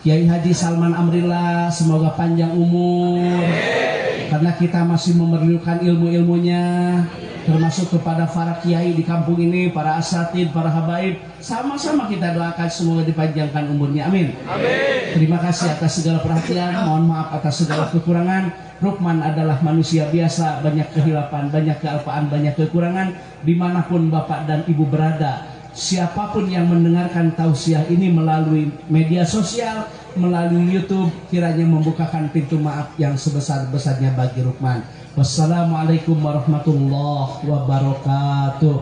Kiai Haji Salman Amrillah semoga panjang umur. Karena kita masih memerlukan ilmu-ilmunya, termasuk kepada para kiai di kampung ini, para asatid, para habaib. Sama-sama kita doakan semoga dipanjangkan umurnya. Amin. Terima kasih atas segala perhatian. Mohon maaf atas segala kekurangan. Rukman adalah manusia biasa, banyak kehilapan, banyak kealpaan, banyak kekurangan. Dimanapun Bapak dan Ibu berada, siapapun yang mendengarkan tausiah ini melalui media sosial, melalui YouTube, kiranya membukakan pintu maaf yang sebesar-besarnya bagi Rukman. Wassalamualaikum warahmatullahi wabarakatuh.